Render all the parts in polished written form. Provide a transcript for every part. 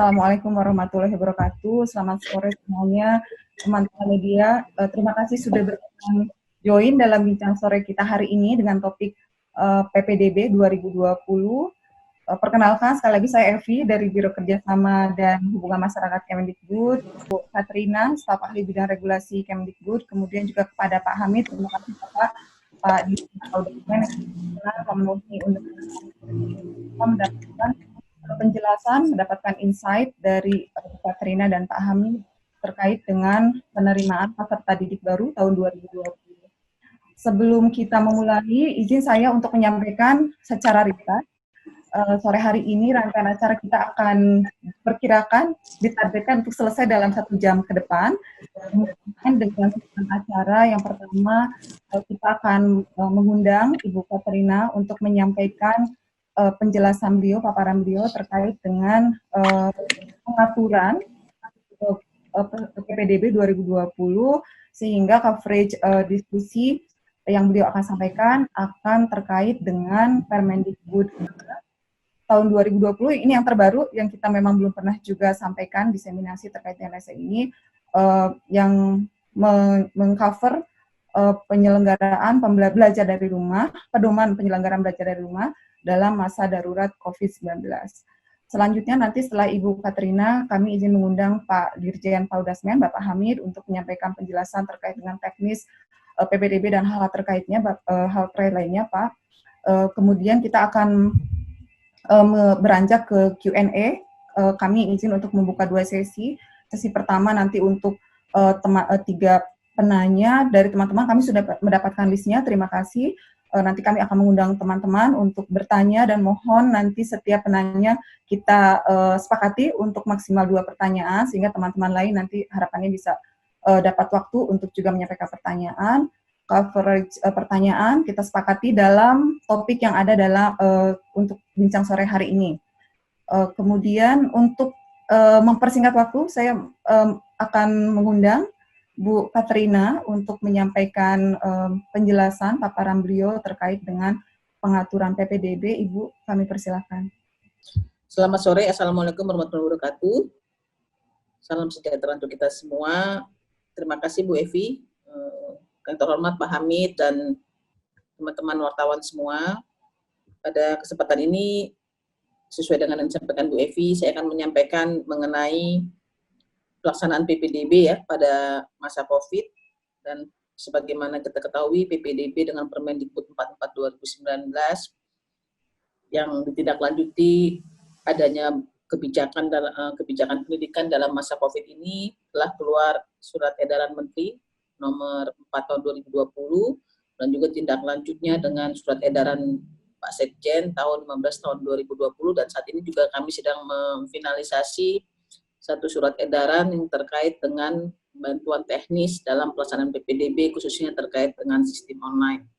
Assalamualaikum warahmatullahi wabarakatuh. Selamat sore semuanya, teman-teman media. Terima kasih sudah berkenan join dalam bincang sore kita hari ini dengan topik PPDB 2020. Perkenalkan, sekali lagi saya Evi dari Biro Kerjasama dan Hubungan Masyarakat Kemendikbud, Bu Katrina, staf ahli bidang regulasi Kemendikbud, kemudian juga kepada Pak Hamid. Terima kasih Pak Dirjen yang memenuhi undangan kita mendapatkan penjelasan, mendapatkan insight dari Bu Katrina dan Pak Hamid terkait dengan penerimaan peserta didik baru tahun 2020. Sebelum kita memulai, izin saya untuk menyampaikan secara ringkas, sore hari ini rangkaian acara kita akan diperkirakan ditargetkan untuk selesai dalam 1 jam ke depan. Kemudian dengan acara yang pertama, kita akan mengundang Ibu Katrina untuk menyampaikan penjelasan beliau, paparan beliau terkait dengan pengaturan PPDB 2020, sehingga coverage diskusi yang beliau akan sampaikan akan terkait dengan Permendikbud tahun 2020. Ini yang terbaru yang kita memang belum pernah juga sampaikan diseminasi terkait dengan NSE ini, yang mengcover penyelenggaraan belajar dari rumah, pedoman penyelenggaraan belajar dari rumah dalam masa darurat COVID-19. Selanjutnya nanti setelah Ibu Katrina, kami izin mengundang Pak Dirjen Paudasmen, Bapak Hamid, untuk menyampaikan penjelasan terkait dengan teknis PPDB dan hal terkaitnya, hal terkait lainnya, Pak. Kemudian kita akan beranjak ke Q&A. Kami izin untuk membuka 2 sesi. Sesi pertama nanti untuk 3 penanya dari teman-teman. Kami sudah mendapatkan listnya, terima kasih. Nanti kami akan mengundang teman-teman untuk bertanya dan mohon nanti setiap penanya kita sepakati untuk maksimal 2 pertanyaan sehingga teman-teman lain nanti harapannya bisa dapat waktu untuk juga menyampaikan pertanyaan. Coverage pertanyaan kita sepakati dalam topik yang ada dalam untuk bincang sore hari ini. Kemudian untuk mempersingkat waktu, saya akan mengundang Bu Katrina untuk menyampaikan penjelasan paparan beliau terkait dengan pengaturan PPDB. Ibu, kami persilakan. Selamat sore, Assalamualaikum warahmatullahi wabarakatuh. Salam sejahtera untuk kita semua. Terima kasih Bu Evi, yang terhormat Pak Hamid dan teman-teman wartawan semua. Pada kesempatan ini, sesuai dengan yang disampaikan Bu Evi, saya akan menyampaikan mengenai pelaksanaan PPDB ya pada masa COVID, dan sebagaimana kita ketahui PPDB dengan Permendikbud 44 2019 yang ditindaklanjuti adanya kebijakan pendidikan dalam masa COVID ini telah keluar surat edaran Menteri nomor 4 tahun 2020 dan juga tindak lanjutnya dengan surat edaran Pak Sekjen tahun 15 tahun 2020, dan saat ini juga kami sedang memfinalisasi satu surat edaran yang terkait dengan bantuan teknis dalam pelaksanaan PPDB khususnya terkait dengan sistem online.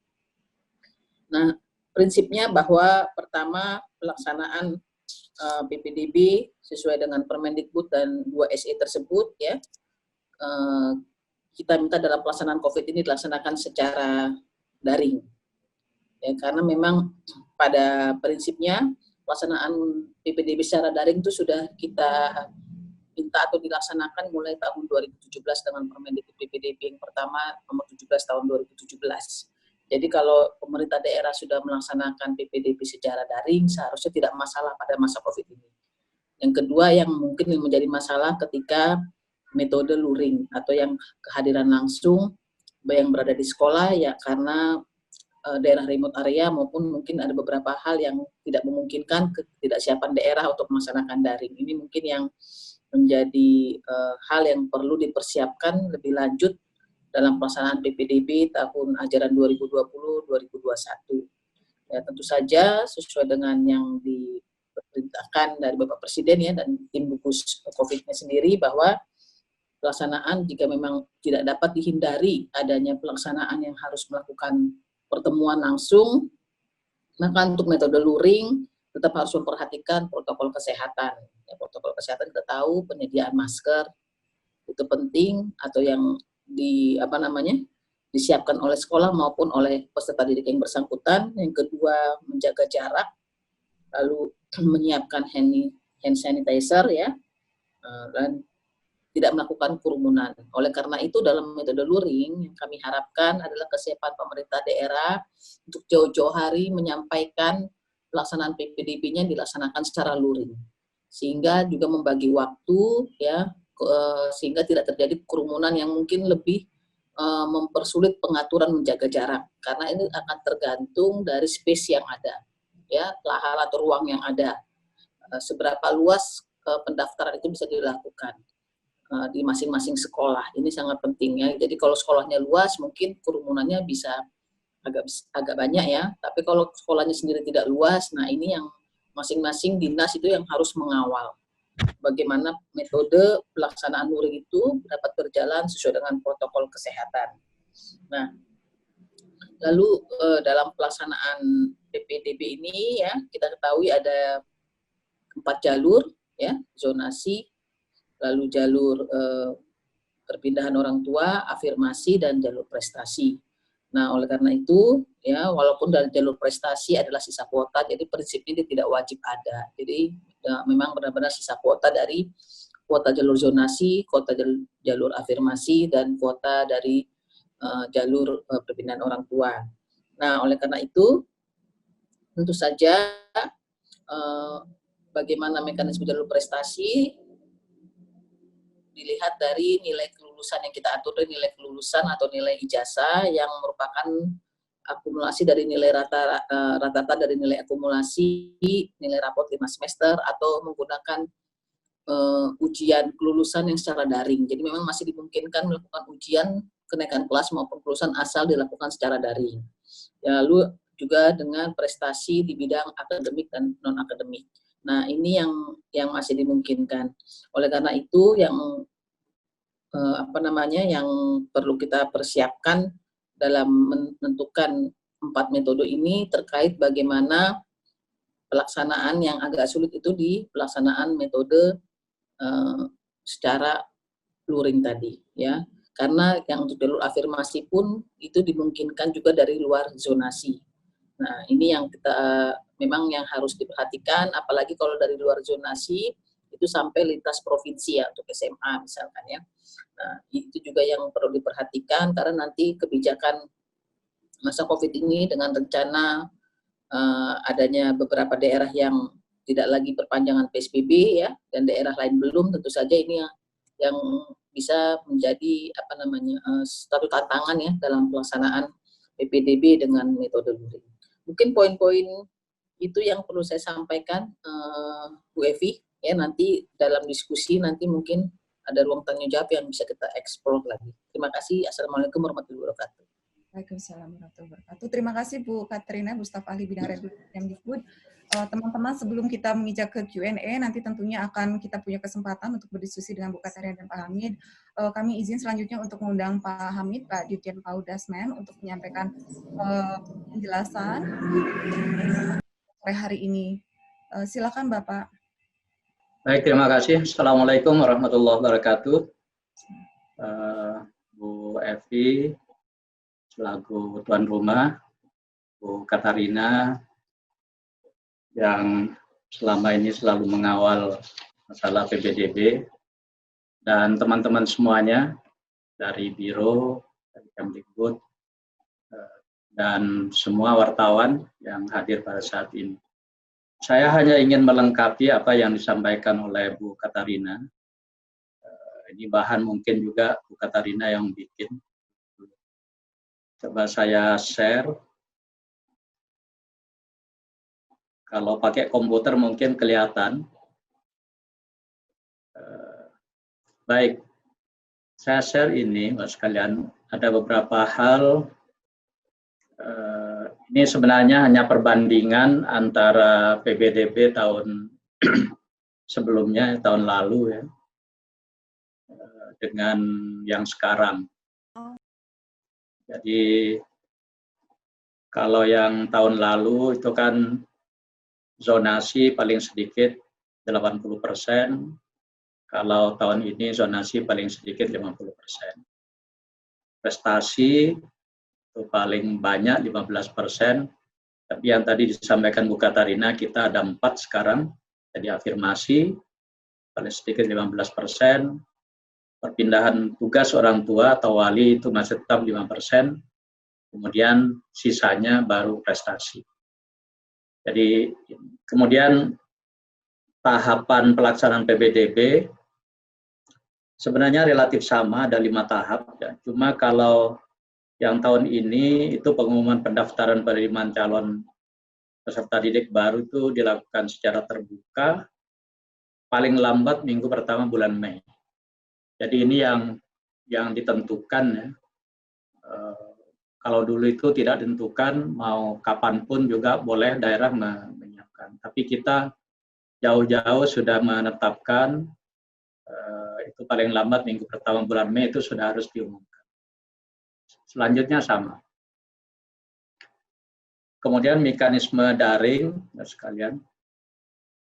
Nah, prinsipnya bahwa pertama pelaksanaan PPDB sesuai dengan Permendikbud dan 2 SE tersebut ya, kita minta dalam pelaksanaan COVID ini dilaksanakan secara daring. Ya, karena memang pada prinsipnya pelaksanaan PPDB secara daring itu sudah kita minta atau dilaksanakan mulai tahun 2017 dengan Permendikbud PPDB yang pertama nomor 17 tahun 2017. Jadi kalau pemerintah daerah sudah melaksanakan PPDB secara daring, seharusnya tidak masalah pada masa COVID ini. Yang kedua yang mungkin menjadi masalah ketika metode luring atau yang kehadiran langsung yang berada di sekolah ya, karena daerah remote area maupun mungkin ada beberapa hal yang tidak memungkinkan ketidaksiapan daerah untuk melaksanakan daring. Ini mungkin yang menjadi hal yang perlu dipersiapkan lebih lanjut dalam pelaksanaan PPDB tahun ajaran 2020-2021. Ya, tentu saja sesuai dengan yang diperintahkan dari Bapak Presiden ya dan tim gugus COVID-nya sendiri, bahwa pelaksanaan jika memang tidak dapat dihindari adanya pelaksanaan yang harus melakukan pertemuan langsung, maka untuk metode luring tetap harus memperhatikan protokol kesehatan. Ya, protokol kesehatan kita tahu penyediaan masker itu penting, atau yang disiapkan oleh sekolah maupun oleh peserta didik yang bersangkutan. Yang kedua, menjaga jarak, lalu menyiapkan hand sanitizer ya, dan tidak melakukan kerumunan. Oleh karena itu dalam metode luring yang kami harapkan adalah kesiapan pemerintah daerah untuk jauh-jauh hari menyampaikan pelaksanaan PPDB-nya dilaksanakan secara luring, sehingga juga membagi waktu ya, sehingga tidak terjadi kerumunan yang mungkin lebih mempersulit pengaturan menjaga jarak, karena ini akan tergantung dari space yang ada, ya, lahan atau ruang yang ada, seberapa luas pendaftaran itu bisa dilakukan di masing-masing sekolah. Ini sangat penting ya. Jadi kalau sekolahnya luas, mungkin kerumunannya bisa agak banyak ya. Tapi kalau sekolahnya sendiri tidak luas, nah ini yang masing-masing dinas itu yang harus mengawal bagaimana metode pelaksanaan luring itu dapat berjalan sesuai dengan protokol kesehatan. Nah, lalu dalam pelaksanaan PPDB ini ya, kita ketahui ada 4 jalur ya, zonasi, lalu jalur perpindahan orang tua, afirmasi, dan jalur prestasi. Nah, oleh karena itu, ya, walaupun dari jalur prestasi adalah sisa kuota, jadi prinsipnya dia tidak wajib ada. Jadi, ya, memang benar-benar sisa kuota dari kuota jalur zonasi, kuota jalur afirmasi, dan kuota dari jalur perpindahan orang tua. Nah, oleh karena itu, tentu saja bagaimana mekanisme jalur prestasi dilihat dari nilai kelulusan yang kita atur, dari nilai kelulusan atau nilai ijazah yang merupakan akumulasi dari nilai rata-rata dari nilai akumulasi, nilai raport 5 semester, atau menggunakan ujian kelulusan yang secara daring. Jadi memang masih dimungkinkan melakukan ujian kenaikan kelas maupun kelulusan asal dilakukan secara daring. Ya, lalu juga dengan prestasi di bidang akademik dan non-akademik. Nah, ini yang masih dimungkinkan. Oleh karena itu, yang yang perlu kita persiapkan dalam menentukan 4 metode ini terkait bagaimana pelaksanaan yang agak sulit itu di pelaksanaan metode secara luring tadi, ya. Karena yang untuk jalur afirmasi pun itu dimungkinkan juga dari luar zonasi. Nah, ini yang kita memang yang harus diperhatikan, apalagi kalau dari luar zonasi itu sampai lintas provinsi ya untuk SMA misalkan ya. Nah, itu juga yang perlu diperhatikan karena nanti kebijakan masa COVID ini dengan rencana adanya beberapa daerah yang tidak lagi perpanjangan PSBB ya, dan daerah lain belum, tentu saja ini yang bisa menjadi satu tantangan ya dalam pelaksanaan PPDB dengan metode luring. Mungkin poin-poin itu yang perlu saya sampaikan, Bu Evi, ya, nanti dalam diskusi nanti mungkin ada ruang tanya jawab yang bisa kita eksplor lagi. Terima kasih. Assalamualaikum warahmatullahi wabarakatuh. Waalaikumsalam warahmatullahi wabarakatuh. Terima kasih Bu Katrina, Bu Staf Ahli Bidang Kemdikbud. Teman-teman, sebelum kita menginjak ke Q&A, nanti tentunya akan kita punya kesempatan untuk berdiskusi dengan Bu Katrina dan Pak Hamid. Kami izin selanjutnya untuk mengundang Pak Hamid, Pak Dirjen PAUD Dasmen, untuk menyampaikan penjelasan sore hari ini. Silakan Bapak. Baik, terima kasih. Assalamualaikum warahmatullahi wabarakatuh. Bu Evi, selaku tuan rumah, Bu Katarina, yang selama ini selalu mengawal masalah PPDB, dan teman-teman semuanya dari Biro, dari Kemdikbud, dan semua wartawan yang hadir pada saat ini. Saya hanya ingin melengkapi apa yang disampaikan oleh Bu Katarina. Ini bahan mungkin juga Bu Katarina yang bikin. Coba saya share. Kalau pakai komputer mungkin kelihatan. Baik, saya share ini, Mas sekalian. Ada beberapa hal. Ini sebenarnya hanya perbandingan antara PPDB tahun sebelumnya, tahun lalu ya, dengan yang sekarang. Jadi kalau yang tahun lalu itu kan zonasi paling sedikit 80%, kalau tahun ini zonasi paling sedikit 50%. Prestasi itu paling banyak 15%, tapi yang tadi disampaikan Bu Katarina kita ada 4 sekarang, jadi afirmasi, paling sedikit 15%, perpindahan tugas orang tua atau wali itu masih tetap 5%, kemudian sisanya baru prestasi. Jadi kemudian tahapan pelaksanaan PPDB sebenarnya relatif sama, ada 5 tahap. Ya. Cuma kalau yang tahun ini itu pengumuman pendaftaran penerimaan calon peserta didik baru itu dilakukan secara terbuka, paling lambat minggu pertama bulan Mei. Jadi ini yang ditentukan ya. Kalau dulu itu tidak ditentukan, mau kapanpun juga boleh daerah menyiapkan. Tapi kita jauh-jauh sudah menetapkan itu paling lambat minggu pertama bulan Mei itu sudah harus diumumkan. Selanjutnya sama. Kemudian mekanisme daring, sekalian.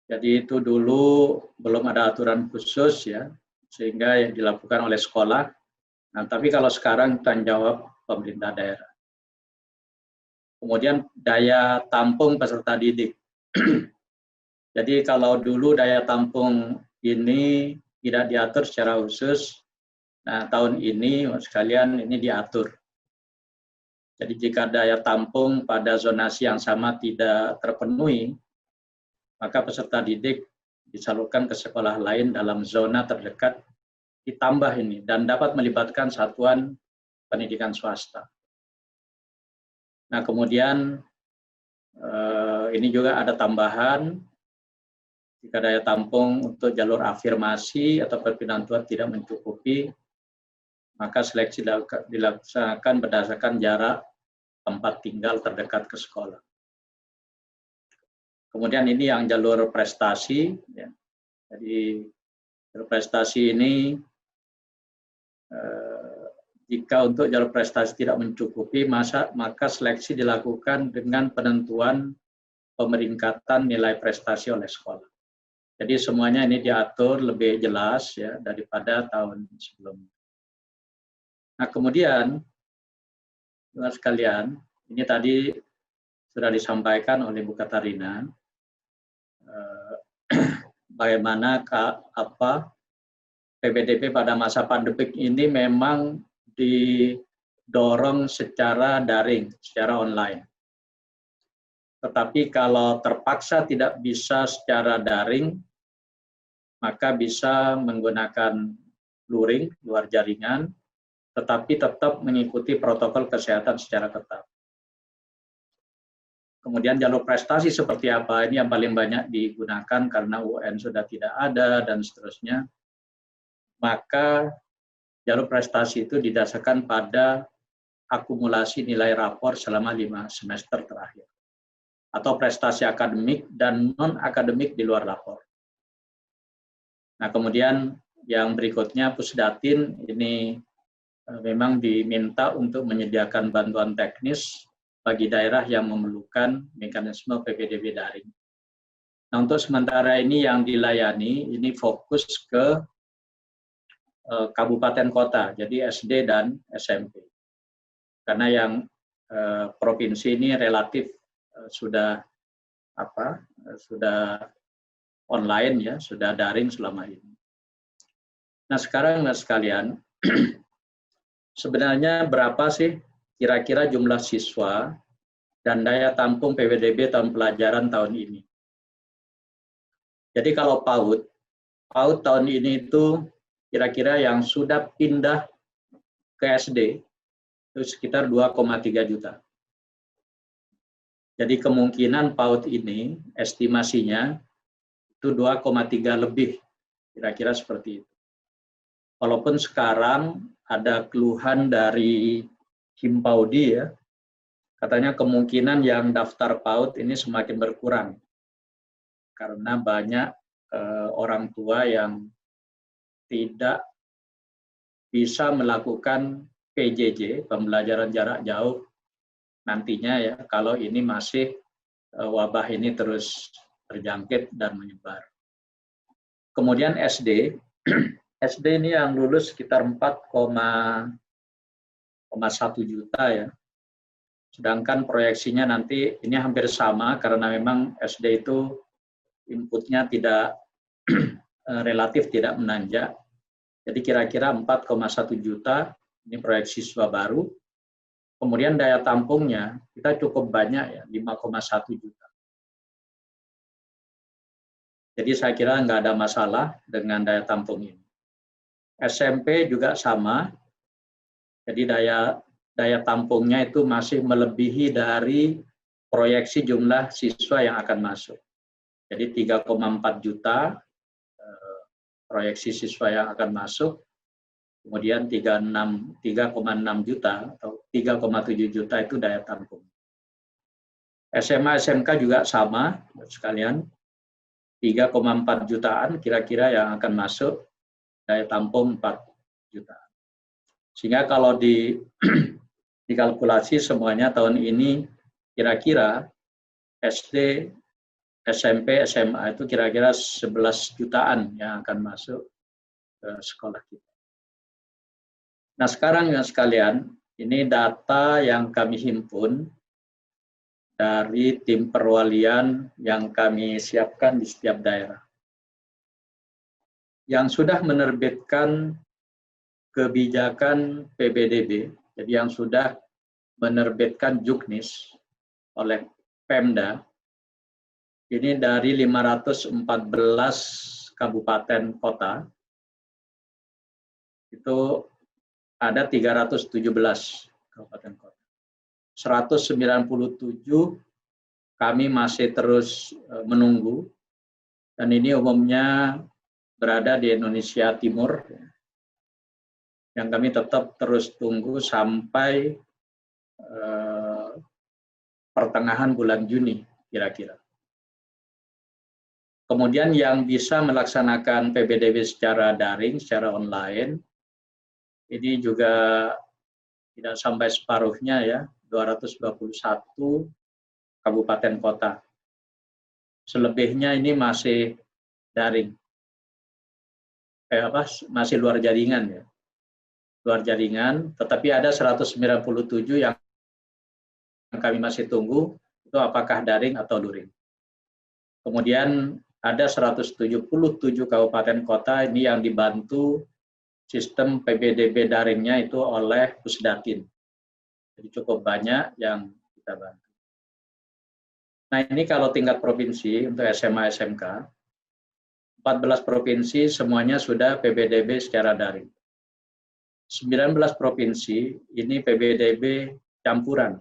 Jadi itu dulu belum ada aturan khusus ya, sehingga yang dilakukan oleh sekolah. Nah, tapi kalau sekarang tanggung jawab pemerintah daerah. Kemudian daya tampung peserta didik. Jadi kalau dulu daya tampung ini tidak diatur secara khusus, nah tahun ini sekalian ini diatur. Jadi jika daya tampung pada zonasi yang sama tidak terpenuhi, maka peserta didik disalurkan ke sekolah lain dalam zona terdekat ditambah ini dan dapat melibatkan satuan pendidikan swasta. Nah kemudian ini juga ada tambahan, jika daya tampung untuk jalur afirmasi atau perpindahan tuan tidak mencukupi, maka seleksi dilaksanakan berdasarkan jarak tempat tinggal terdekat ke sekolah. Kemudian ini yang jalur prestasi, ya. Jadi jalur prestasi ini jika untuk jalur prestasi tidak mencukupi, maka seleksi dilakukan dengan penentuan pemeringkatan nilai prestasi oleh sekolah. Jadi semuanya ini diatur lebih jelas ya daripada tahun sebelumnya. Nah kemudian, teman sekalian, ini tadi sudah disampaikan oleh Bu Katarina, bagaimana PPDB pada masa pandemik ini memang didorong secara daring, secara online. Tetapi kalau terpaksa tidak bisa secara daring, maka bisa menggunakan luring, luar jaringan, tetapi tetap mengikuti protokol kesehatan secara ketat. Kemudian jalur prestasi seperti apa, ini yang paling banyak digunakan karena UN sudah tidak ada, dan seterusnya. Maka jalur prestasi itu didasarkan pada akumulasi nilai rapor selama 5 semester terakhir. Atau prestasi akademik dan non-akademik di luar rapor. Nah kemudian yang berikutnya Pusdatin ini memang diminta untuk menyediakan bantuan teknis bagi daerah yang memerlukan mekanisme PPDB daring. Nah untuk sementara ini yang dilayani ini fokus ke kabupaten kota, jadi SD dan SMP. Karena yang provinsi ini relatif sudah online ya, sudah daring selama ini. Nah sekarang sekalian, sebenarnya berapa sih kira-kira jumlah siswa dan daya tampung PPDB tahun pelajaran tahun ini? Jadi kalau PAUD tahun ini itu kira-kira yang sudah pindah ke SD itu sekitar 2,3 juta. Jadi kemungkinan PAUD ini estimasinya itu 2,3 lebih, kira-kira seperti itu. Walaupun sekarang ada keluhan dari Himpaudi ya, katanya kemungkinan yang daftar PAUD ini semakin berkurang karena banyak orang tua yang tidak bisa melakukan PJJ, pembelajaran jarak jauh nantinya ya, kalau ini masih wabah ini terus terjangkit dan menyebar. Kemudian SD ini yang lulus sekitar 4,1 juta ya. Sedangkan proyeksinya nanti ini hampir sama karena memang SD itu inputnya tidak relatif tidak menanjak. Jadi kira-kira 4,1 juta, ini proyek siswa baru. Kemudian daya tampungnya kita cukup banyak ya, 5,1 juta. Jadi saya kira nggak ada masalah dengan daya tampung ini. SMP juga sama, jadi daya tampungnya itu masih melebihi dari proyeksi jumlah siswa yang akan masuk. Jadi 3,4 juta proyeksi siswa yang akan masuk, kemudian 3,6 juta atau 3,7 juta itu daya tampung. SMA SMK juga sama sekalian, 3,4 jutaan kira-kira yang akan masuk, daya tampung 4 jutaan. Sehingga kalau dikalkulasi semuanya tahun ini kira-kira SD, SMP, SMA itu kira-kira 11 jutaan yang akan masuk ke sekolah kita. Nah sekarang ya sekalian, ini data yang kami himpun dari tim perwalian yang kami siapkan di setiap daerah. Yang sudah menerbitkan kebijakan PBDB, jadi yang sudah menerbitkan juknis oleh Pemda, ini dari 514 kabupaten kota, itu ada 317 kabupaten kota. 197 kami masih terus menunggu, dan ini umumnya berada di Indonesia Timur, yang kami tetap terus tunggu sampai pertengahan bulan Juni kira-kira. Kemudian yang bisa melaksanakan PBDB secara daring, secara online, ini juga tidak sampai separuhnya ya, 221 kabupaten kota. Selebihnya ini masih daring, masih luar jaringan ya. Luar jaringan, tetapi ada 197 yang kami masih tunggu, itu apakah daring atau luring. Kemudian ada 177 kabupaten kota ini yang dibantu sistem PBDB daringnya itu oleh Pusdatin. Jadi cukup banyak yang kita bantu. Nah ini kalau tingkat provinsi untuk SMA SMK, 14 provinsi semuanya sudah PBDB secara daring. 19 provinsi ini PBDB campuran,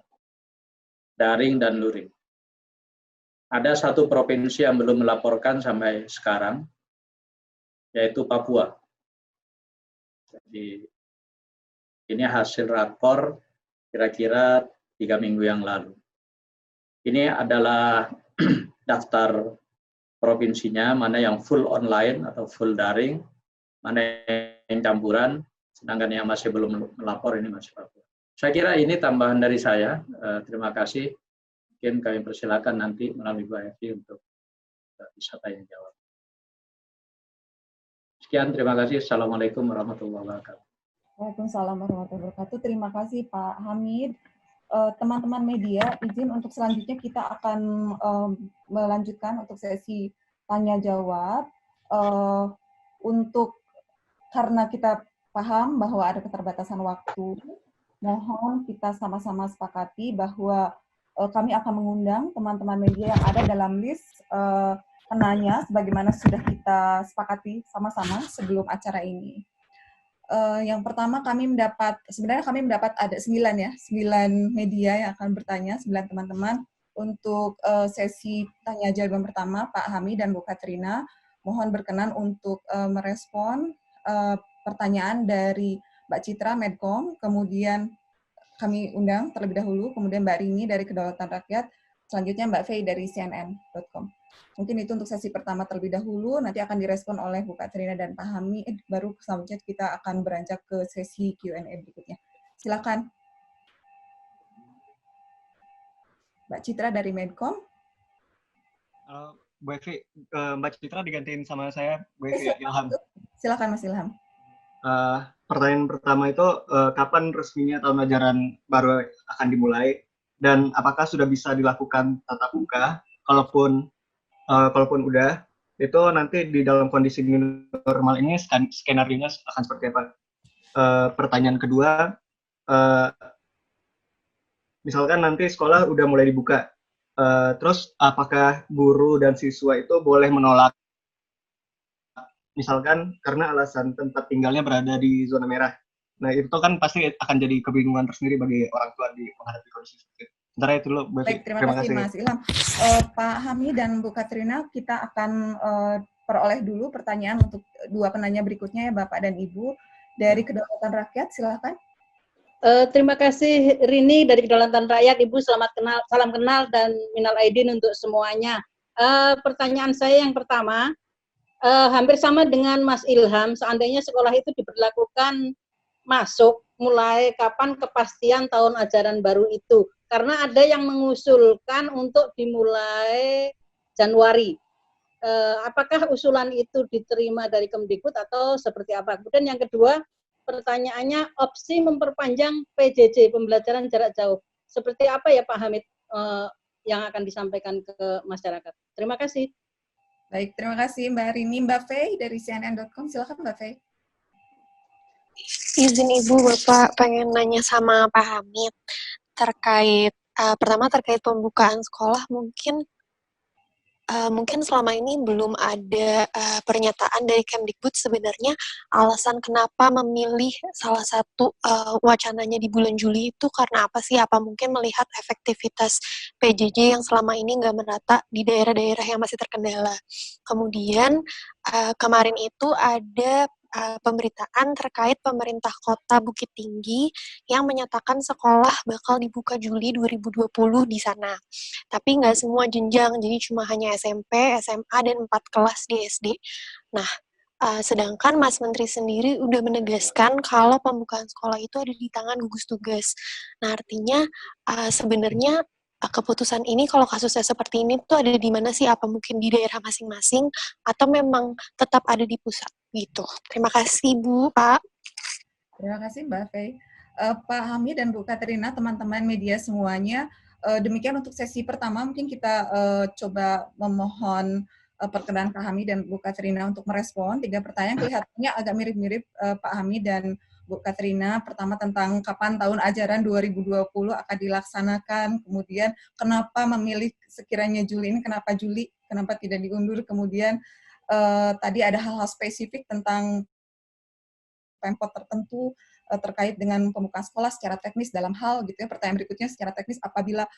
daring dan luring. Ada satu provinsi yang belum melaporkan sampai sekarang, yaitu Papua. Jadi ini hasil rakor kira-kira 3 minggu yang lalu. Ini adalah daftar provinsinya, mana yang full online atau full daring, mana yang campuran, sedangkan yang masih belum melapor ini masih Papua. Saya kira ini tambahan dari saya. Terima kasih. Mungkin kami persilakan nanti melalui Bu Evi untuk bisa tanya jawab. Sekian, terima kasih. Assalamualaikum warahmatullahi wabarakatuh. Waalaikumsalam warahmatullahi wabarakatuh. Terima kasih Pak Hamid. Teman-teman media, izin untuk selanjutnya kita akan melanjutkan untuk sesi tanya jawab. Karena kita paham bahwa ada keterbatasan waktu, mohon kita sama-sama sepakati bahwa kami akan mengundang teman-teman media yang ada dalam list penanya sebagaimana sudah kita sepakati sama-sama sebelum acara ini. Yang pertama sebenarnya kami mendapat ada 9 media yang akan bertanya, 9 teman-teman untuk sesi tanya jawab yang pertama. Pak Hamid dan Bu Katrina mohon berkenan untuk merespon pertanyaan dari Mbak Citra Medcom, kemudian kami undang terlebih dahulu, kemudian Mbak Rini dari Kedaulatan Rakyat, selanjutnya Mbak Fei dari CNN.com. Mungkin itu untuk sesi pertama terlebih dahulu, nanti akan direspon oleh Bu Katrina dan Pak Hamid, baru selanjutnya kita akan beranjak ke sesi Q&A berikutnya. Silakan. Mbak Citra dari Medcom. Bu Evi, Mbak Citra digantiin sama saya, Bu Evi Ilham. Silakan Mas Ilham. Pertanyaan pertama itu, kapan resminya tahun ajaran baru akan dimulai, dan apakah sudah bisa dilakukan tatap muka? Kalaupun udah, itu nanti di dalam kondisi new normal ini skenario-nya akan seperti apa? Pertanyaan kedua, misalkan nanti sekolah udah mulai dibuka, terus apakah guru dan siswa itu boleh menolak, misalkan karena alasan tempat tinggalnya berada di zona merah. Nah, itu kan pasti akan jadi kebingungan tersendiri bagi orang tua di menghadapi kondisi seperti itu. Sementara itu dulu, Baik, terima kasih Mas Ilham. Pak Hami dan Bu Katrina, kita akan peroleh dulu pertanyaan untuk dua penanya berikutnya ya, Bapak dan Ibu. Dari Kedaulatan Rakyat, silakan. Terima kasih Rini dari Kedaulatan Rakyat. Ibu selamat kenal, salam kenal dan minal aidin untuk semuanya. Pertanyaan saya yang pertama, hampir sama dengan Mas Ilham, seandainya sekolah itu diberlakukan masuk, mulai kapan kepastian tahun ajaran baru itu? Karena ada yang mengusulkan untuk dimulai Januari. Apakah usulan itu diterima dari Kemdikbud atau seperti apa? Kemudian yang kedua, pertanyaannya opsi memperpanjang PJJ, pembelajaran jarak jauh. Seperti apa ya Pak Hamid yang akan disampaikan ke masyarakat? Terima kasih. Baik, terima kasih Mbak Rini. Mbak Fei dari CNN.com, silakan Mbak Fei. Izin Ibu, Bapak pengen nanya sama Pak Hamid terkait, pertama terkait pembukaan sekolah, mungkin selama ini belum ada pernyataan dari Kemdikbud sebenarnya alasan kenapa memilih salah satu wacananya di bulan Juli itu karena apa sih? Apa mungkin melihat efektivitas PJJ yang selama ini nggak merata di daerah-daerah yang masih terkendala. Kemudian kemarin itu ada pemberitaan terkait pemerintah kota Bukit Tinggi yang menyatakan sekolah bakal dibuka Juli 2020 di sana. Tapi nggak semua jenjang, jadi cuma hanya SMP, SMA, dan 4 kelas di SD. Nah, sedangkan Mas Menteri sendiri udah menegaskan kalau pembukaan sekolah itu ada di tangan gugus tugas. Nah, artinya sebenarnya keputusan ini kalau kasusnya seperti ini tuh ada di mana sih? Apa mungkin di daerah masing-masing atau memang tetap ada di pusat gitu? Terima kasih Bu, Pak. Terima kasih Mbak Fei. Pak Hamid dan Bu Katrina, teman-teman media semuanya, demikian untuk sesi pertama. Mungkin kita coba memohon perkenan Pak Hamid dan Bu Katrina untuk merespon 3 pertanyaan. Kelihatannya agak mirip-mirip Pak Hamid dan Bu Katrina. Pertama tentang kapan tahun ajaran 2020 akan dilaksanakan. Kemudian kenapa memilih sekiranya Juli ini, kenapa Juli, kenapa tidak diundur. Kemudian tadi ada hal-hal spesifik tentang Pemkot tertentu terkait dengan pembukaan sekolah secara teknis dalam hal gitu ya. Pertanyaan berikutnya secara teknis, apabila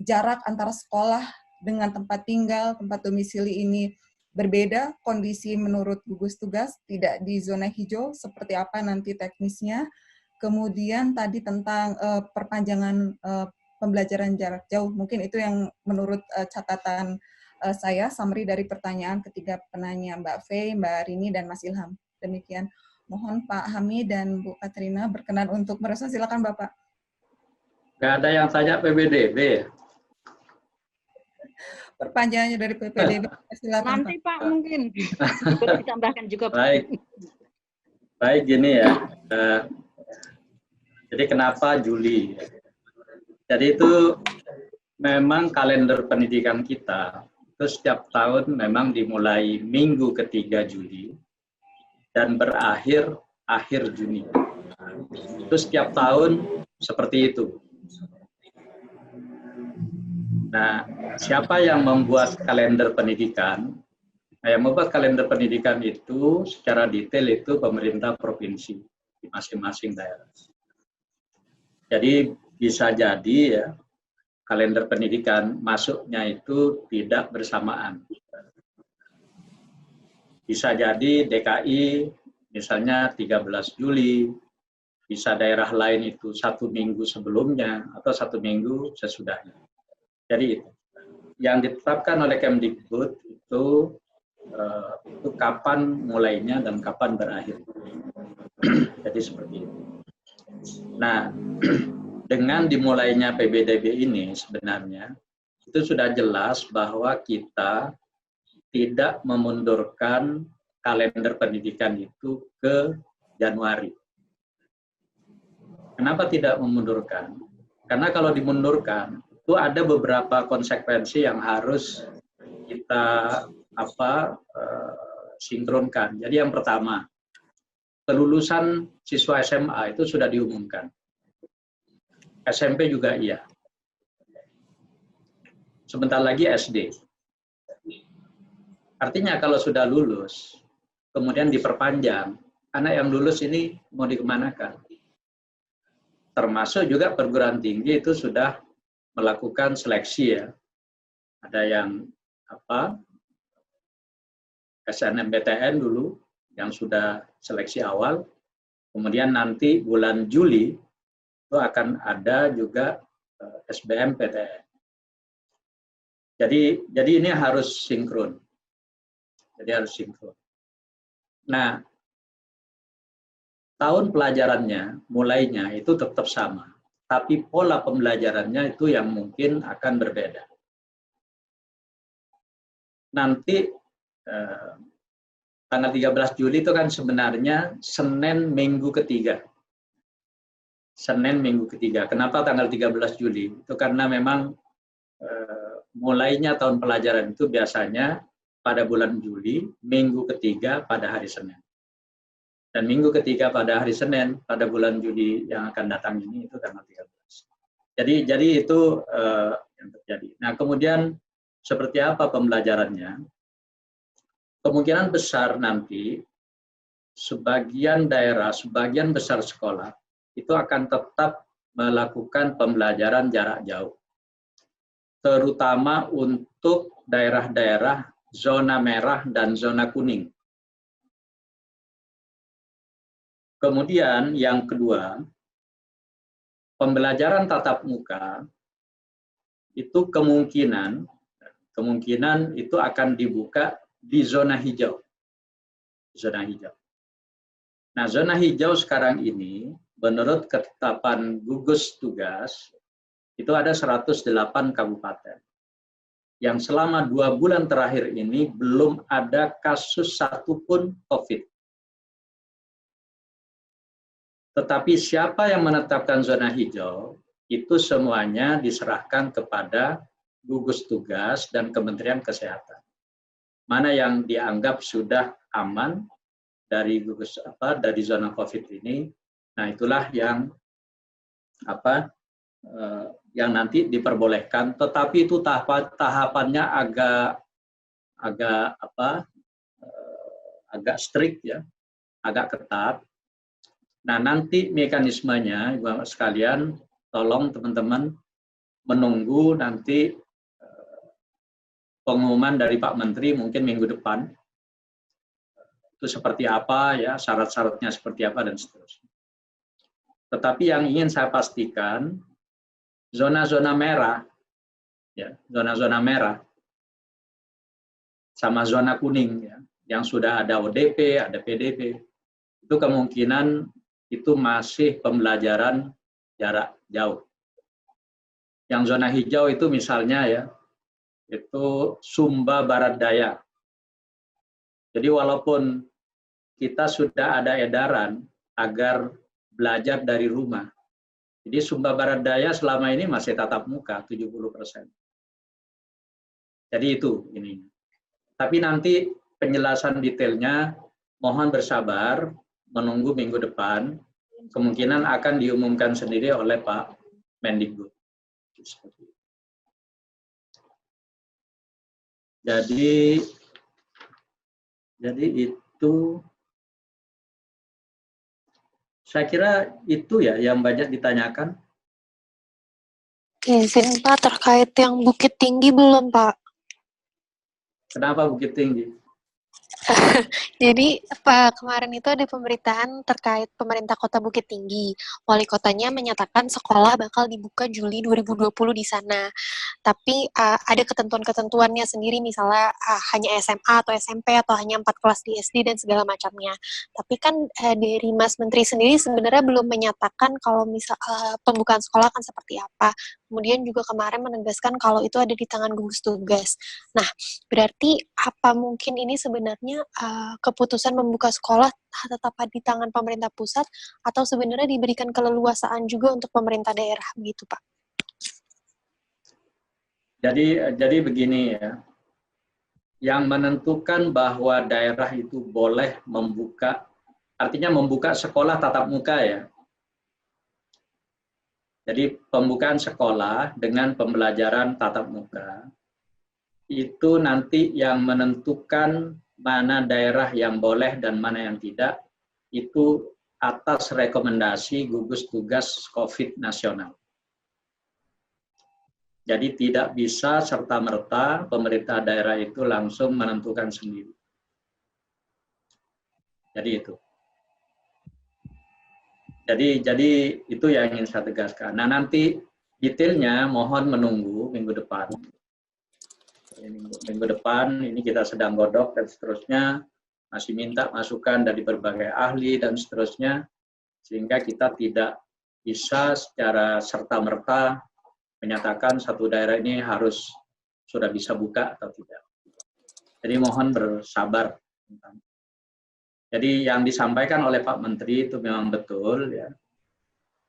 jarak antara sekolah dengan tempat tinggal, tempat domisili ini berbeda, kondisi menurut gugus tugas tidak di zona hijau, seperti apa nanti teknisnya. Kemudian tadi tentang perpanjangan pembelajaran jarak jauh, mungkin itu yang menurut catatan saya, summary dari pertanyaan ketiga penanya, Mbak Fei, Mbak Rini, dan Mas Ilham. Demikian. Mohon Pak Hamid dan Bu Katrina berkenan untuk merespon. Silakan Bapak. Nggak ada yang tanya PPDB. Perpanjangannya dari PPDB. Silakan Nanti Pak mungkin ditambahkan juga. Baik gini ya. Jadi kenapa Juli? Jadi itu memang kalender pendidikan kita itu setiap tahun memang dimulai minggu ketiga Juli dan berakhir akhir Juni. Itu setiap tahun seperti itu. Nah, siapa yang membuat kalender pendidikan? Nah, yang membuat kalender pendidikan itu secara detail itu pemerintah provinsi di masing-masing daerah. Jadi bisa jadi ya kalender pendidikan masuknya itu tidak bersamaan. Bisa jadi DKI misalnya 13 Juli, bisa daerah lain itu 1 minggu sebelumnya atau 1 minggu sesudahnya. Jadi itu yang ditetapkan oleh Kemdikbud itu kapan mulainya dan kapan berakhir. Jadi seperti itu. Nah, dengan dimulainya PPDB ini sebenarnya itu sudah jelas bahwa kita tidak memundurkan kalender pendidikan itu ke Januari. Kenapa tidak memundurkan? Karena kalau dimundurkan, itu ada beberapa konsekuensi yang harus kita sinkronkan. Jadi yang pertama, kelulusan siswa SMA itu sudah diumumkan. SMP juga iya. Sebentar lagi SD. Artinya kalau sudah lulus, kemudian diperpanjang, anak yang lulus ini mau dikemanakan? Termasuk juga perguruan tinggi itu sudah melakukan seleksi ya. Ada yang SNMPTN dulu yang sudah seleksi awal, kemudian nanti bulan Juli itu akan ada juga SBMPTN. Jadi ini harus sinkron. Nah, tahun pelajarannya mulainya itu tetap sama, tapi pola pembelajarannya itu yang mungkin akan berbeda. Nanti tanggal 13 Juli itu kan sebenarnya Senin minggu ketiga. Kenapa tanggal 13 Juli? Itu karena memang mulainya tahun pelajaran itu biasanya pada bulan Juli, minggu ketiga pada hari Senin. Dan minggu ketiga pada hari Senin, pada bulan Juli yang akan datang ini, itu tanggal 13. Jadi itu yang terjadi. Nah, kemudian seperti apa pembelajarannya? Kemungkinan besar nanti, sebagian daerah, sebagian besar sekolah, itu akan tetap melakukan pembelajaran jarak jauh. Terutama untuk daerah-daerah zona merah dan zona kuning. Kemudian yang kedua, pembelajaran tatap muka itu kemungkinan itu akan dibuka di zona hijau. Nah, zona hijau sekarang ini menurut ketetapan gugus tugas itu ada 108 kabupaten. Yang selama 2 bulan terakhir ini belum ada kasus satupun COVID. Tetapi siapa yang menetapkan zona hijau, itu semuanya diserahkan kepada gugus tugas dan Kementerian Kesehatan. Mana yang dianggap sudah aman dari dari zona COVID ini, nah itulah yang yang nanti diperbolehkan, tetapi itu tahapannya agak strict ya, agak ketat. Nah, nanti mekanismenya, Ibu sekalian, tolong teman-teman menunggu nanti pengumuman dari Pak Menteri mungkin minggu depan. Itu seperti apa ya, syarat-syaratnya seperti apa dan seterusnya. Tetapi yang ingin saya pastikan, zona-zona merah, ya, zona-zona merah, sama zona kuning, ya, yang sudah ada ODP, ada PDP, itu kemungkinan itu masih pembelajaran jarak jauh. Yang zona hijau itu misalnya ya, itu Sumba Barat Daya. Jadi walaupun kita sudah ada edaran agar belajar dari rumah, jadi Sumba Barat Daya selama ini masih tatap muka 70%. Jadi itu ini. Tapi nanti penjelasan detailnya mohon bersabar menunggu minggu depan. Kemungkinan akan diumumkan sendiri oleh Pak Mendikbud. Jadi itu saya kira itu ya yang banyak ditanyakan. Izin Pak, terkait yang Bukit Tinggi belum Pak? Kenapa Bukit Tinggi? Jadi Pak, kemarin itu ada pemberitaan terkait pemerintah Kota Bukit Tinggi. Wali kotanya menyatakan sekolah bakal dibuka Juli 2020 di sana. Tapi ada ketentuan-ketentuannya sendiri, misalnya hanya SMA atau SMP atau hanya 4 kelas di SD dan segala macamnya. Tapi kan dari Mas Menteri sendiri sebenarnya belum menyatakan kalau misal pembukaan sekolah akan seperti apa. Kemudian juga kemarin menegaskan kalau itu ada di tangan gugus tugas. Nah, berarti apa mungkin ini sebenarnya keputusan membuka sekolah tetap di tangan pemerintah pusat atau sebenarnya diberikan keleluasaan juga untuk pemerintah daerah begitu Pak? Jadi begini ya, yang menentukan bahwa daerah itu boleh membuka, artinya membuka sekolah tatap muka ya. Jadi pembukaan sekolah dengan pembelajaran tatap muka itu nanti yang menentukan mana daerah yang boleh dan mana yang tidak, itu atas rekomendasi gugus tugas COVID nasional. Jadi tidak bisa serta-merta pemerintah daerah itu langsung menentukan sendiri. Jadi itu. Jadi itu yang ingin saya tegaskan. Nah, nanti detailnya mohon menunggu minggu depan. Minggu depan ini kita sedang godok dan seterusnya, masih minta masukan dari berbagai ahli dan seterusnya, sehingga kita tidak bisa secara serta-merta menyatakan satu daerah ini harus sudah bisa buka atau tidak. Jadi mohon bersabar. Jadi yang disampaikan oleh Pak Menteri itu memang betul ya.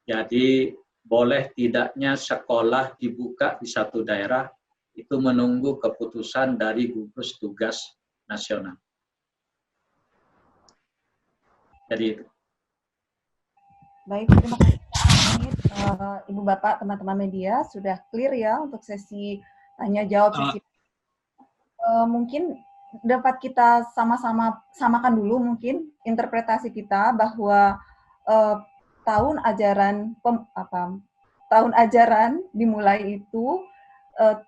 Jadi boleh tidaknya sekolah dibuka di satu daerah itu menunggu keputusan dari gugus tugas nasional. Jadi itu. Baik, terima kasih Ibu Bapak, teman-teman media sudah clear ya untuk sesi tanya jawab sesi. Mungkin dapat kita sama-sama samakan dulu mungkin interpretasi kita bahwa tahun ajaran dimulai itu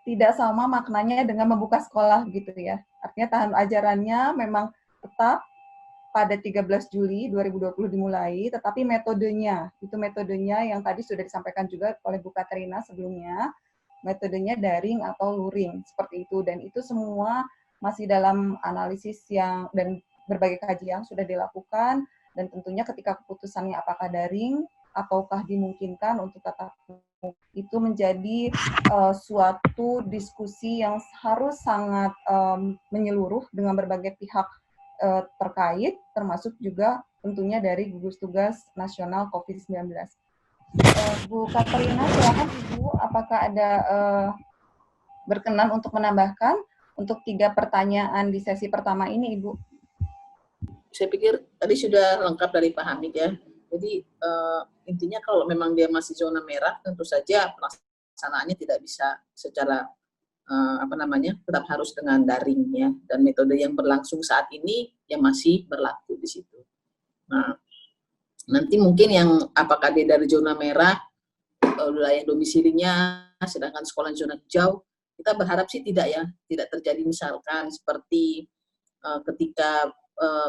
tidak sama maknanya dengan membuka sekolah gitu ya. Artinya tahun ajarannya memang tetap pada 13 Juli 2020 dimulai, tetapi metodenya yang tadi sudah disampaikan juga oleh Bu Katrina sebelumnya, metodenya daring atau luring seperti itu, dan itu semua masih dalam analisis yang dan berbagai kajian sudah dilakukan, dan tentunya ketika keputusannya apakah daring ataukah dimungkinkan untuk tatap muka itu menjadi suatu diskusi yang harus sangat menyeluruh dengan berbagai pihak terkait, termasuk juga tentunya dari gugus tugas nasional COVID-19. Bu Katrina, silakan Ibu, apakah ada berkenan untuk menambahkan untuk 3 pertanyaan di sesi pertama ini, Ibu? Saya pikir tadi sudah lengkap dari Pak Hamid ya. Jadi intinya kalau memang dia masih zona merah, tentu saja pelaksanaannya tidak bisa secara tetap harus dengan daring ya, dan metode yang berlangsung saat ini yang masih berlaku di situ. Nah, nanti mungkin yang apakah dia dari zona merah, wilayah domisilinya, sedangkan sekolah zona hijau, kita berharap sih tidak ya, tidak terjadi misalkan seperti ketika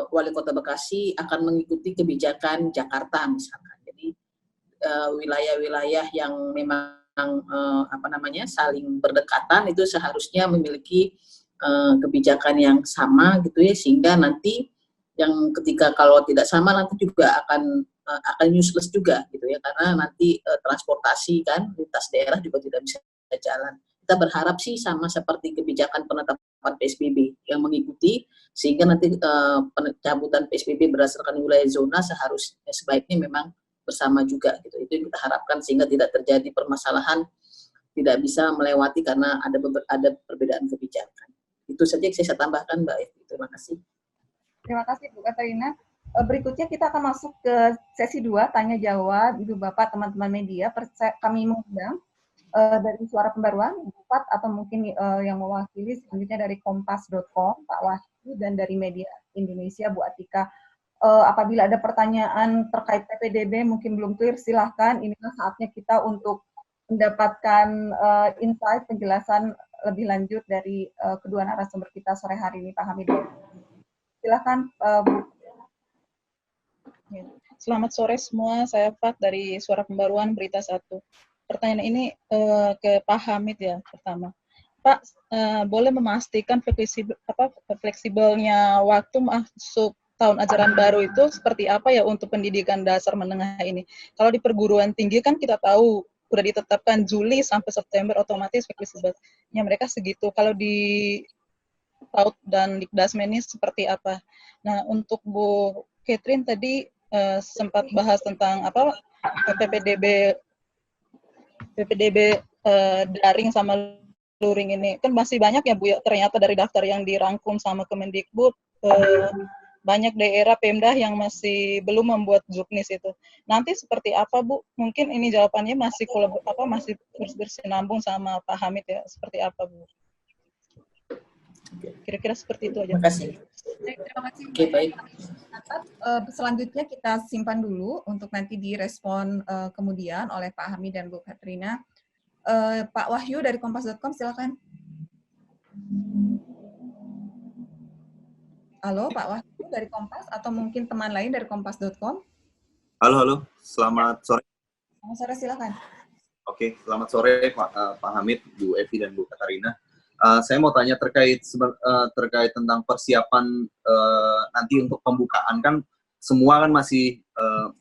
Wali Kota Bekasi akan mengikuti kebijakan Jakarta misalkan. Jadi wilayah-wilayah yang memang saling berdekatan itu seharusnya memiliki kebijakan yang sama gitu ya, sehingga nanti yang ketika kalau tidak sama nanti juga akan useless juga gitu ya, karena nanti transportasi kan lintas daerah juga tidak bisa jalan. Kita berharap sih sama seperti kebijakan penetapan PSBB yang mengikuti, sehingga nanti pencabutan PSBB berdasarkan wilayah zona seharusnya sebaiknya memang bersama juga gitu. Itu yang kita harapkan sehingga tidak terjadi permasalahan tidak bisa melewati karena ada perbedaan kebijakan. Itu saja yang saya tambahkan, Mbak Evi. Terima kasih. Terima kasih Bu Katrina. Berikutnya kita akan masuk ke sesi 2 tanya jawab Ibu Bapak teman-teman media. Kami mengundang dari Suara Pembaruan Bapak atau mungkin yang mewakili selanjutnya dari kompas.com Pak Wahyu, dan dari Media Indonesia Bu Atika. Apabila ada pertanyaan terkait PPDB mungkin belum clear, silahkan. Inilah saatnya kita untuk mendapatkan insight, penjelasan lebih lanjut dari kedua narasumber kita sore hari ini, Pak Hamid. Silahkan, Bu. Selamat sore semua, saya Fat dari Suara Pembaruan Berita 1. Pertanyaan ini ke Pak Hamid ya pertama. Pak, boleh memastikan fleksibelnya waktu masuk tahun ajaran baru itu seperti apa ya untuk pendidikan dasar menengah ini? Kalau di perguruan tinggi kan kita tahu udah ditetapkan Juli sampai September, otomatis fleksibelnya mereka segitu. Kalau di PAUD dan Dikdasmen ini seperti apa? Nah, untuk Bu Catherine tadi sempat bahas tentang PPDB daring sama luring ini? Kan masih banyak ya Bu ya, ternyata dari daftar yang dirangkum sama Kemendikbud, banyak daerah Pemda yang masih belum membuat juknis itu. Nanti seperti apa Bu? Mungkin ini jawabannya masih masih bersinambung sama Pak Hamid ya. Seperti apa Bu? Kira-kira seperti itu aja. Terima kasih. Terima kasih. Oke, baik. Selanjutnya kita simpan dulu untuk nanti direspon kemudian oleh Pak Hamid dan Bu Katrina. Pak Wahyu dari kompas.com, silakan. Halo, Pak Wahyu dari Kompas, atau mungkin teman lain dari kompas.com. Halo, selamat sore. Selamat sore, silakan. Oke, selamat sore Pak Hamid, Bu Evi, dan Bu Katarina. Saya mau tanya terkait tentang persiapan nanti untuk pembukaan. Kan semua kan masih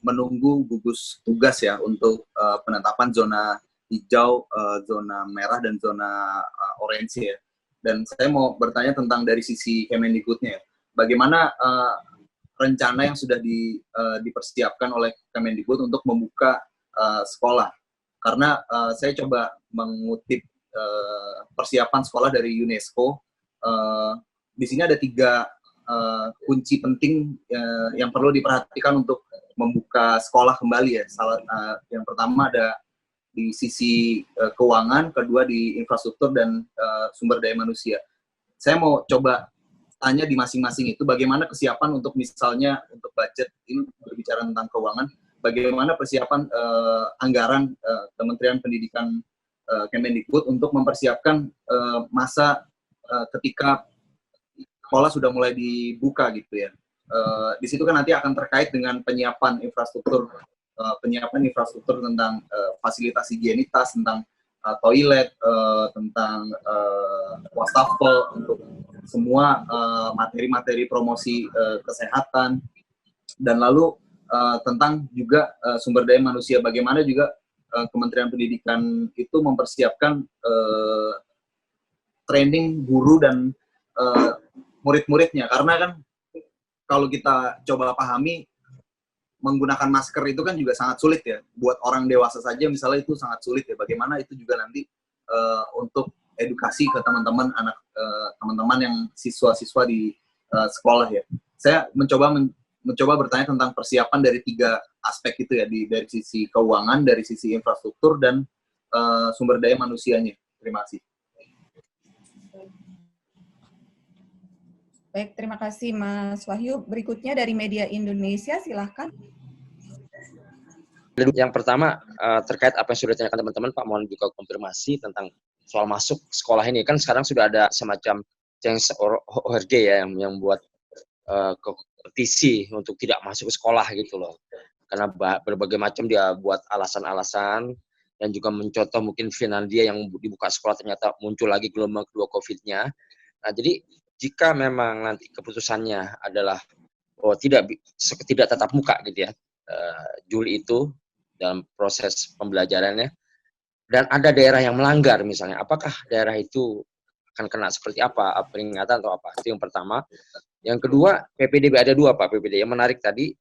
menunggu gugus tugas ya untuk penetapan zona hijau, zona merah, dan zona orange ya. Dan saya mau bertanya tentang dari sisi Kemendikbudnya ya. Bagaimana rencana yang sudah dipersiapkan oleh Kemendikbud untuk membuka sekolah? Karena saya coba mengutip persiapan sekolah dari UNESCO. Di sini ada 3 kunci penting yang perlu diperhatikan untuk membuka sekolah kembali ya. Yang pertama ada di sisi keuangan, kedua di infrastruktur dan sumber daya manusia. Saya mau coba tanya di masing-masing itu bagaimana kesiapan untuk misalnya untuk budget, ini berbicara tentang keuangan, bagaimana persiapan anggaran Kementerian Pendidikan Kemendikbud untuk mempersiapkan masa ketika sekolah sudah mulai dibuka gitu ya. Di situ kan nanti akan terkait dengan penyiapan infrastruktur tentang fasilitas higienitas, tentang toilet, tentang wastafel untuk semua materi-materi promosi kesehatan, dan lalu tentang juga sumber daya manusia, bagaimana juga Kementerian Pendidikan itu mempersiapkan training guru dan murid-muridnya, karena kan kalau kita coba pahami menggunakan masker itu kan juga sangat sulit ya, buat orang dewasa saja misalnya itu sangat sulit ya, bagaimana itu juga nanti untuk edukasi ke teman-teman yang siswa-siswa di sekolah ya. Saya mencoba bertanya tentang persiapan dari 3 aspek itu ya, dari sisi keuangan, dari sisi infrastruktur, dan sumber daya manusianya. Terima kasih. Baik, terima kasih Mas Wahyu. Berikutnya dari Media Indonesia, silahkan. Yang pertama terkait apa yang sudah ditanyakan teman-teman, Pak, mohon juga konfirmasi tentang soal masuk sekolah ini. Kan sekarang sudah ada semacam ORG ya yang buat kompetisi untuk tidak masuk ke sekolah gitu loh. Karena berbagai macam dia buat alasan-alasan, dan juga mencontoh mungkin Finlandia yang dibuka sekolah ternyata muncul lagi gelombang kedua COVID-nya. Nah, jadi jika memang nanti keputusannya adalah tidak tatap muka gitu ya, Juli itu dalam proses pembelajarannya, dan ada daerah yang melanggar misalnya, apakah daerah itu akan kena seperti apa, peringatan atau apa? Itu yang pertama. Yang kedua, PPDB ada 2 Pak PPDB. Yang menarik tadi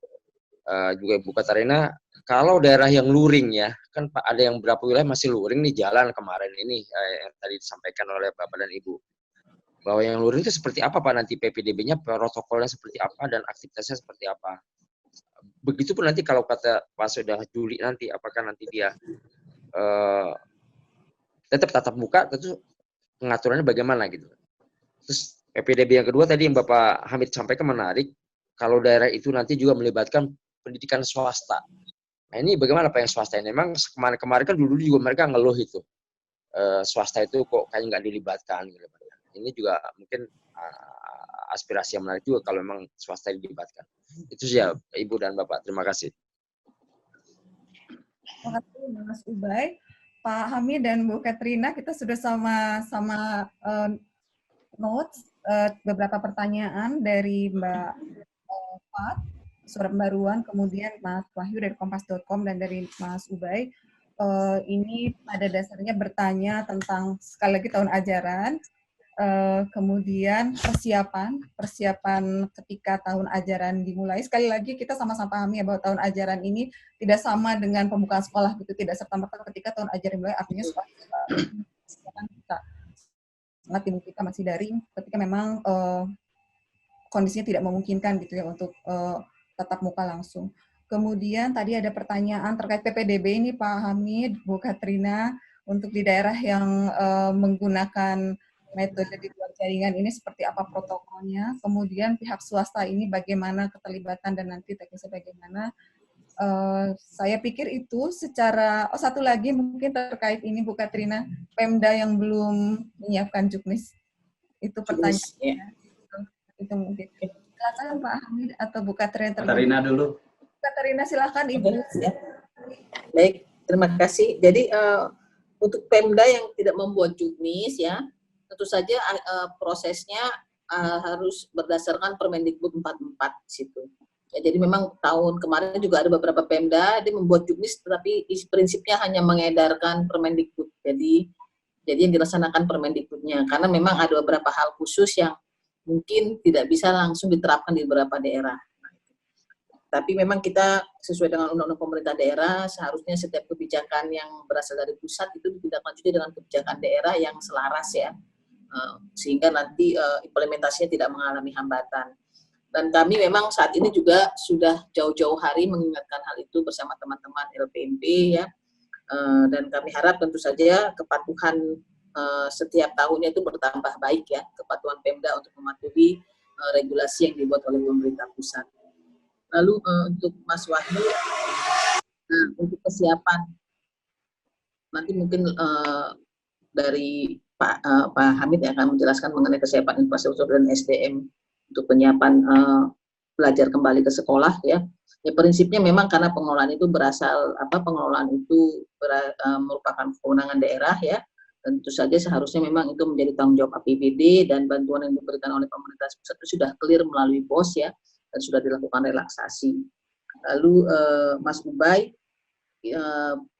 juga Ibu Katarina, kalau daerah yang luring ya, kan Pak ada yang berapa wilayah masih luring nih jalan kemarin ini yang tadi disampaikan oleh Bapak dan Ibu. Bahwa yang luring itu seperti apa Pak nanti PPDB-nya, protokolnya seperti apa, dan aktivitasnya seperti apa. Begitupun nanti kalau kata Pak sudah Juli nanti, apakah nanti dia tetap tatap muka, tentu pengaturannya bagaimana gitu. Terus PPDB yang kedua tadi yang Bapak Hamid sampaikan menarik, kalau daerah itu nanti juga melibatkan pendidikan swasta. Nah ini bagaimana Pak yang swasta ini? Memang kemarin kan dulu juga mereka ngeluh itu, swasta itu kok kayaknya nggak dilibatkan gitu. Ini juga mungkin aspirasi yang menarik juga kalau memang swasta dilibatkan. Itu saja Ibu dan Bapak. Terima kasih. Terima kasih Mas Ubay. Pak Hamid dan Bu Katrina, kita sudah sama-sama notes beberapa pertanyaan dari Mbak Pat, Surat Baruan, kemudian Mas Wahyu dari kompas.com, dan dari Mas Ubay. Ini pada dasarnya bertanya tentang sekali lagi tahun ajaran, kemudian persiapan ketika tahun ajaran dimulai. Sekali lagi kita sama-sama pahami ya bahwa tahun ajaran ini tidak sama dengan pembukaan sekolah gitu, tidak serta-merta ketika tahun ajaran dimulai artinya sekolah kita. sangat dimungkinkan masih daring ketika memang kondisinya tidak memungkinkan gitu ya untuk tatap muka langsung. Kemudian tadi ada pertanyaan terkait PPDB ini Pak Hamid, Bu Katrina, untuk di daerah yang menggunakan metode di luar jaringan ini seperti apa protokolnya, kemudian pihak swasta ini bagaimana keterlibatan dan nanti teknisnya bagaimana. Saya pikir itu secara, satu lagi mungkin terkait ini Bu Katrina, Pemda yang belum menyiapkan juknis, itu pertanyaannya. Itu mungkin. Silakan Pak Hamid atau Bu Katrina terlebih. Katrina dulu. Katrina silakan Ibu. Ya. Baik, terima kasih. Jadi untuk Pemda yang tidak membuat juknis ya, tentu saja prosesnya harus berdasarkan Permendikbud 44 di situ. Ya, jadi memang tahun kemarin juga ada beberapa Pemda dia membuat juknis, tetapi prinsipnya hanya mengedarkan Permendikbud. Jadi yang dilaksanakan Permendikbudnya, karena memang ada beberapa hal khusus yang mungkin tidak bisa langsung diterapkan di beberapa daerah. Tapi memang kita sesuai dengan undang-undang pemerintah daerah, seharusnya setiap kebijakan yang berasal dari pusat itu ditindaklanjuti dengan kebijakan daerah yang selaras ya, sehingga nanti implementasinya tidak mengalami hambatan. Dan kami memang saat ini juga sudah jauh-jauh hari mengingatkan hal itu bersama teman-teman LPMP ya, dan kami harap tentu saja kepatuhan setiap tahunnya itu bertambah baik ya, kepatuhan Pemda untuk mematuhi regulasi yang dibuat oleh pemerintah pusat. Lalu untuk Mas Wahyu, untuk kesiapan, nanti mungkin dari Pak Hamid yang akan menjelaskan mengenai kesiapan infrastruktur dan SDM untuk penyiapan belajar kembali ke sekolah ya. Ya prinsipnya memang karena pengelolaan itu pengelolaan itu merupakan kewenangan daerah ya. Tentu saja seharusnya memang itu menjadi tanggung jawab APBD dan bantuan yang diberikan oleh pemerintah pusat itu sudah clear melalui BOS ya, dan sudah dilakukan relaksasi. Lalu Mas Ubay,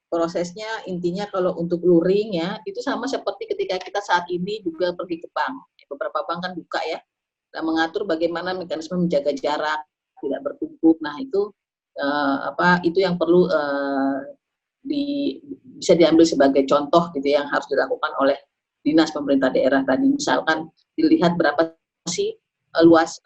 prosesnya intinya kalau untuk luring ya, itu sama seperti ketika kita saat ini juga pergi ke bank. Beberapa bank kan buka ya, dan mengatur bagaimana mekanisme menjaga jarak, tidak bertumpuk. Nah itu itu yang perlu bisa diambil sebagai contoh gitu yang harus dilakukan oleh dinas pemerintah daerah tadi. Misalkan dilihat berapa sih luas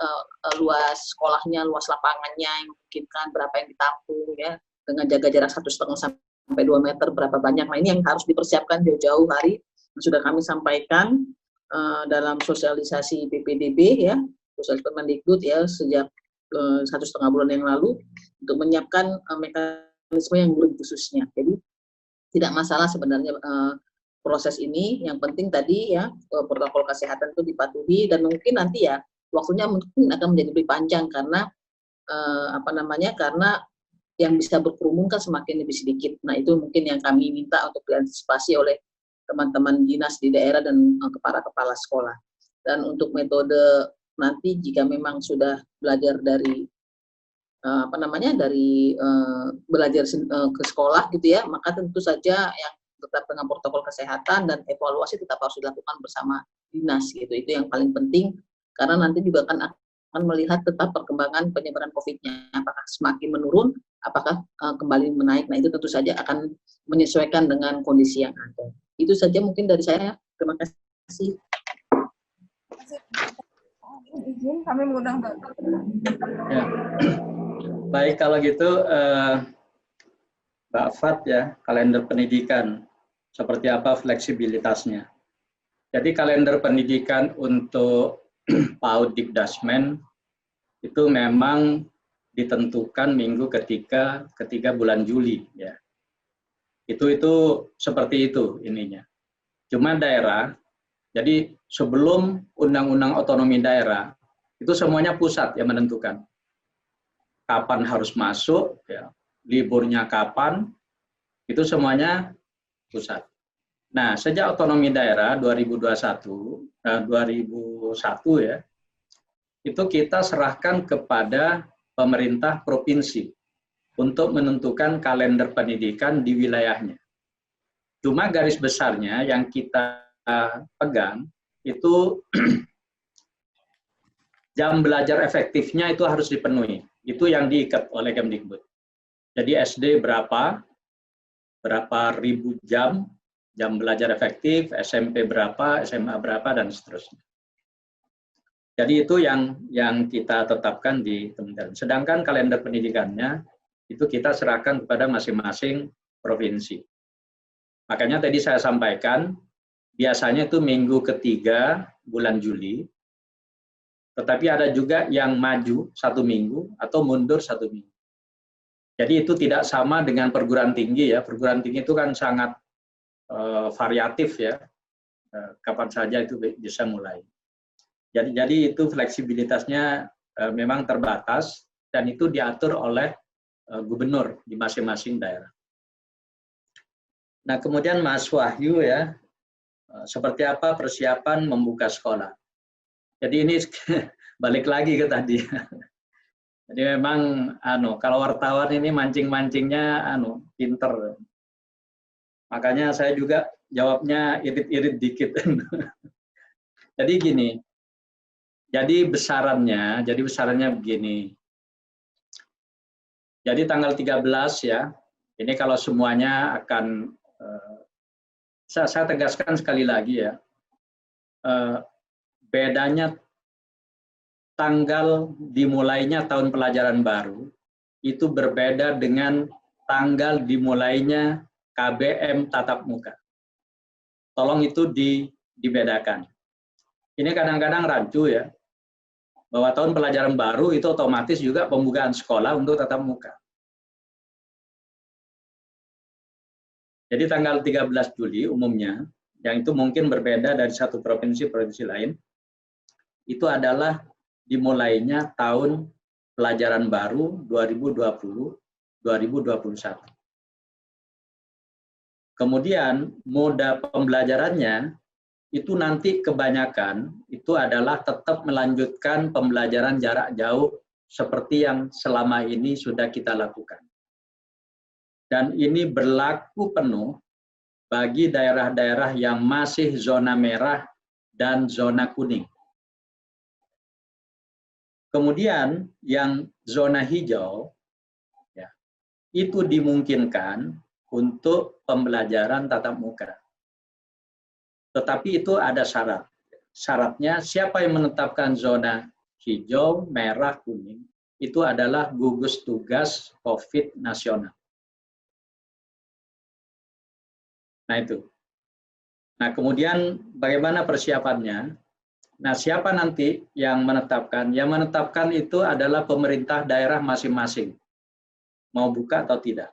sekolahnya, luas lapangannya yang memungkinkan, berapa yang ditampung ya, dengan jaga jarak 1,5 sampai 2 meter berapa banyak. Nah ini yang harus dipersiapkan jauh-jauh hari, sudah kami sampaikan dalam sosialisasi PPDB ya, sosialisasi Permendikbud ya sejak 1,5 bulan yang lalu untuk menyiapkan mekanisme yang luring khususnya. Jadi tidak masalah sebenarnya proses ini, yang penting tadi ya protokol kesehatan itu dipatuhi, dan mungkin nanti ya waktunya mungkin akan menjadi lebih panjang karena karena yang bisa berkerumun kan semakin lebih sedikit. Nah itu mungkin yang kami minta untuk diantisipasi oleh teman-teman dinas di daerah dan para kepala sekolah. Dan untuk metode nanti jika memang sudah belajar dari belajar ke sekolah gitu ya, maka tentu saja yang tetap dengan protokol kesehatan dan evaluasi tetap harus dilakukan bersama dinas gitu. Itu yang paling penting, karena nanti juga akan melihat tetap perkembangan penyebaran COVID-nya, apakah semakin menurun, apakah kembali menaik. Nah itu tentu saja akan menyesuaikan dengan kondisi yang ada. Itu saja mungkin dari saya. Terima kasih. Izin kami mengundang Bapak. Ya. Baik kalau gitu Mbak Fat ya, kalender pendidikan seperti apa fleksibilitasnya. Jadi kalender pendidikan untuk PAUD Dikdasmen itu memang ditentukan minggu ketiga bulan Juli ya. Itu seperti itu ininya. Cuma daerah, jadi sebelum undang-undang otonomi daerah itu semuanya pusat yang menentukan kapan harus masuk, ya, liburnya kapan, itu semuanya pusat. Nah, sejak otonomi daerah 2001 ya, itu kita serahkan kepada pemerintah provinsi untuk menentukan kalender pendidikan di wilayahnya. Cuma garis besarnya yang kita pegang itu jam belajar efektifnya itu harus dipenuhi. Itu yang diikat oleh Kemdikbud. Jadi SD berapa ribu jam jam belajar efektif, SMP berapa, SMA berapa, dan seterusnya. Jadi itu yang kita tetapkan di Kementerian. Sedangkan kalender pendidikannya itu kita serahkan kepada masing-masing provinsi. Makanya tadi saya sampaikan, biasanya itu minggu ketiga bulan Juli, tetapi ada juga yang maju 1 minggu atau mundur 1 minggu. Jadi itu tidak sama dengan perguruan tinggi ya. Perguruan tinggi itu kan sangat variatif ya. Kapan saja itu bisa mulai. Jadi itu fleksibilitasnya memang terbatas dan itu diatur oleh gubernur di masing-masing daerah. Nah, kemudian Mas Wahyu ya, seperti apa persiapan membuka sekolah? Jadi ini balik lagi ke tadi. Jadi memang kalau wartawan ini mancing-mancingnya pinter. Makanya saya juga jawabnya irit-irit dikit. Jadi gini. Jadi besarannya begini. Jadi tanggal 13 ya. Ini kalau semuanya akan saya tegaskan sekali lagi ya. Bedanya tanggal dimulainya tahun pelajaran baru itu berbeda dengan tanggal dimulainya KBM tatap muka. Tolong itu dibedakan. Ini kadang-kadang rancu ya, bahwa tahun pelajaran baru itu otomatis juga pembukaan sekolah untuk tatap muka. Jadi tanggal 13 Juli umumnya, yang itu mungkin berbeda dari satu provinsi lain, itu adalah dimulainya tahun pelajaran baru 2020-2021. Kemudian moda pembelajarannya itu nanti kebanyakan itu adalah tetap melanjutkan pembelajaran jarak jauh seperti yang selama ini sudah kita lakukan. Dan ini berlaku penuh bagi daerah-daerah yang masih zona merah dan zona kuning. Kemudian yang zona hijau ya, itu dimungkinkan untuk pembelajaran tatap muka. Tetapi itu ada syarat. Syaratnya siapa yang menetapkan zona hijau, merah, kuning, itu adalah gugus tugas COVID nasional. Nah itu. Nah kemudian bagaimana persiapannya? Nah siapa nanti yang menetapkan? Yang menetapkan itu adalah pemerintah daerah masing-masing. Mau buka atau tidak.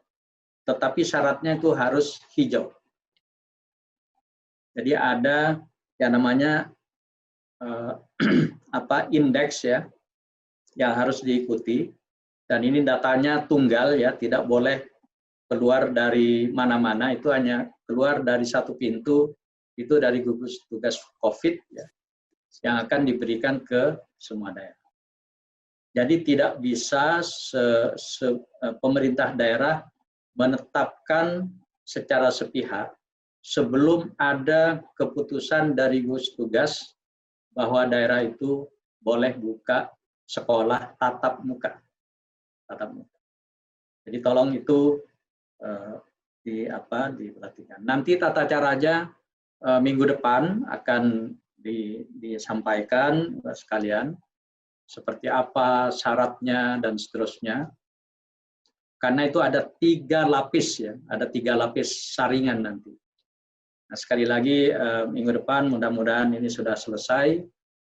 Tetapi syaratnya itu harus hijau. Jadi ada yang namanya indeks ya yang harus diikuti dan ini datanya tunggal ya, tidak boleh keluar dari mana-mana, itu hanya keluar dari satu pintu, itu dari gugus tugas COVID ya, yang akan diberikan ke semua daerah. Jadi tidak bisa pemerintah daerah menetapkan secara sepihak sebelum ada keputusan dari gugus tugas bahwa daerah itu boleh buka sekolah tatap muka. Jadi tolong itu diperhatikan. Nanti tata caranya minggu depan akan disampaikan sekalian seperti apa syaratnya dan seterusnya. Karena itu ada 3 lapis ya, ada 3 lapis saringan nanti. Nah, sekali lagi minggu depan mudah-mudahan ini sudah selesai.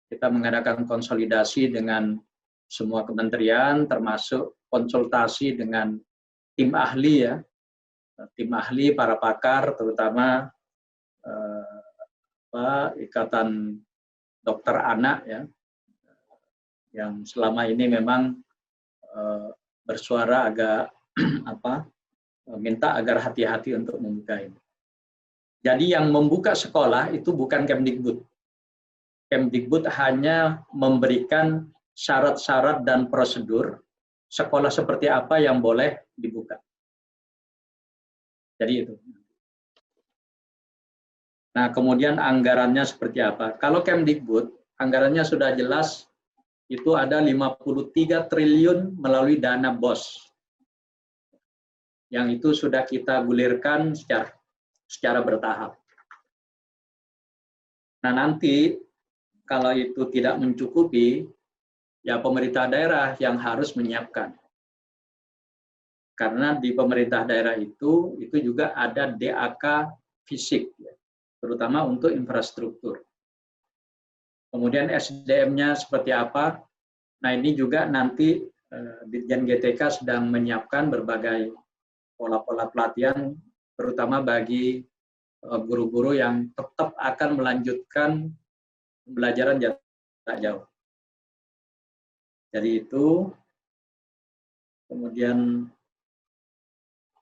Kita mengadakan konsolidasi dengan semua kementerian, termasuk konsultasi dengan tim ahli ya, tim ahli, para pakar, terutama Ikatan Dokter Anak ya, yang selama ini memang bersuara agak minta agar hati-hati untuk membuka ini. Jadi yang membuka sekolah itu bukan Kemdikbud. Kemdikbud hanya memberikan syarat-syarat dan prosedur sekolah seperti apa yang boleh dibuka. Jadi itu. Nah, kemudian anggarannya seperti apa? Kalau Kemdikbud, anggarannya sudah jelas, itu ada 53 triliun melalui dana BOS. Yang itu sudah kita gulirkan secara secara bertahap. Nah, nanti kalau itu tidak mencukupi, ya pemerintah daerah yang harus menyiapkan. Karena di pemerintah daerah itu juga ada DAK fisik, ya, terutama untuk infrastruktur. Kemudian SDM-nya seperti apa? Nah, ini juga nanti Ditjen GTK sedang menyiapkan berbagai pola-pola pelatihan, terutama bagi guru-guru yang tetap akan melanjutkan pembelajaran jarak jauh. Jadi itu, kemudian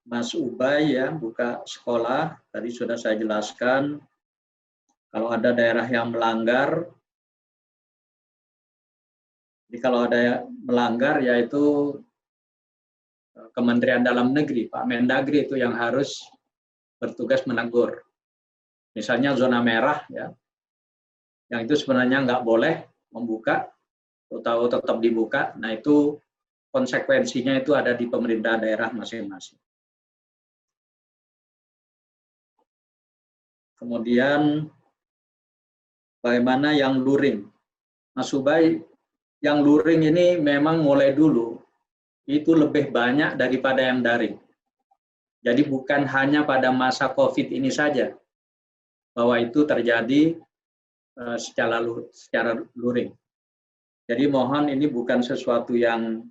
Mas Ubay ya, buka sekolah, tadi sudah saya jelaskan, kalau ada daerah yang melanggar, jadi kalau ada yang melanggar yaitu Kementerian Dalam Negeri, Pak Mendagri itu yang harus bertugas menegur. Misalnya zona merah ya, yang itu sebenarnya nggak boleh membuka, atau tetap dibuka. Nah itu konsekuensinya itu ada di pemerintah daerah masing-masing. Kemudian bagaimana yang luring? Mas Ubay, yang luring ini memang mulai dulu itu lebih banyak daripada yang daring. Jadi bukan hanya pada masa COVID ini saja bahwa itu terjadi secara luring. Jadi mohon ini bukan sesuatu yang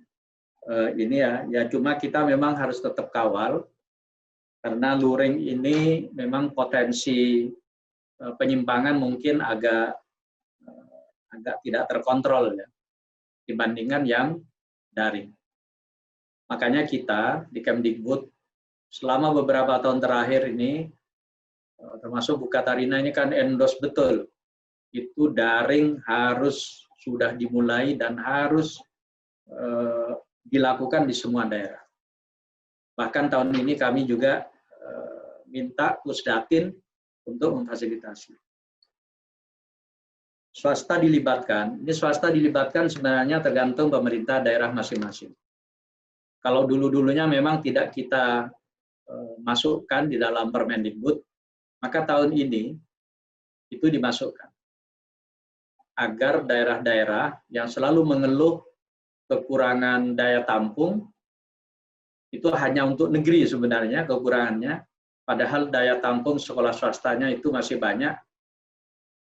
ini ya cuma kita memang harus tetap kawal karena luring ini memang potensi penyimpangan mungkin agak tidak terkontrol ya dibandingkan yang daring. Makanya kita di Kemdikbud selama beberapa tahun terakhir ini termasuk Bu Katarina ini kan endorse betul. Itu daring harus sudah dimulai dan harus dilakukan di semua daerah. Bahkan tahun ini kami juga minta Pusdatin untuk memfasilitasi. Swasta dilibatkan. Ini swasta dilibatkan sebenarnya tergantung pemerintah daerah masing-masing. Kalau dulu-dulunya memang tidak kita masukkan di dalam Permendikbud, maka tahun ini itu dimasukkan. Agar daerah-daerah yang selalu mengeluh kekurangan daya tampung, itu hanya untuk negeri sebenarnya kekurangannya, padahal daya tampung sekolah swastanya itu masih banyak,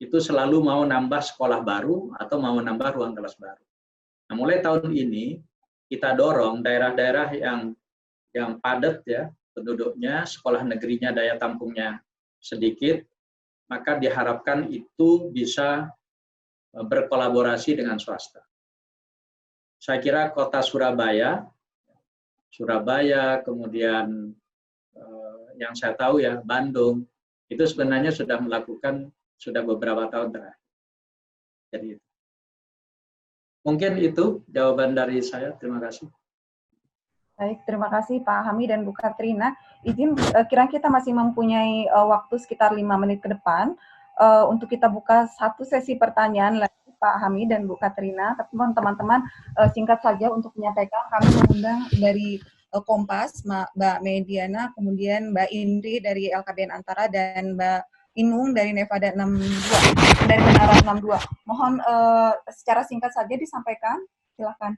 itu selalu mau nambah sekolah baru atau mau nambah ruang kelas baru. Nah, mulai tahun ini kita dorong daerah-daerah yang padat ya penduduknya, sekolah negerinya daya tampungnya sedikit, maka diharapkan itu bisa berkolaborasi dengan swasta. Saya kira kota Surabaya, kemudian yang saya tahu ya Bandung, itu sebenarnya sudah melakukan sudah beberapa tahun terakhir. Jadi mungkin itu jawaban dari saya. Terima kasih. Baik, terima kasih Pak Hami dan Bu Katrina. Izin kira kita masih mempunyai waktu sekitar 5 menit ke depan untuk kita buka satu sesi pertanyaan lagi Pak Hami dan Bu Katrina. Teman-teman singkat saja untuk menyampaikan, kami mengundang dari Kompas, Mbak Mediana, kemudian Mbak Indri dari LKBN Antara dan Mbak Inung dari Nevada 62, dari Menara 62. Mohon secara singkat saja disampaikan, silakan.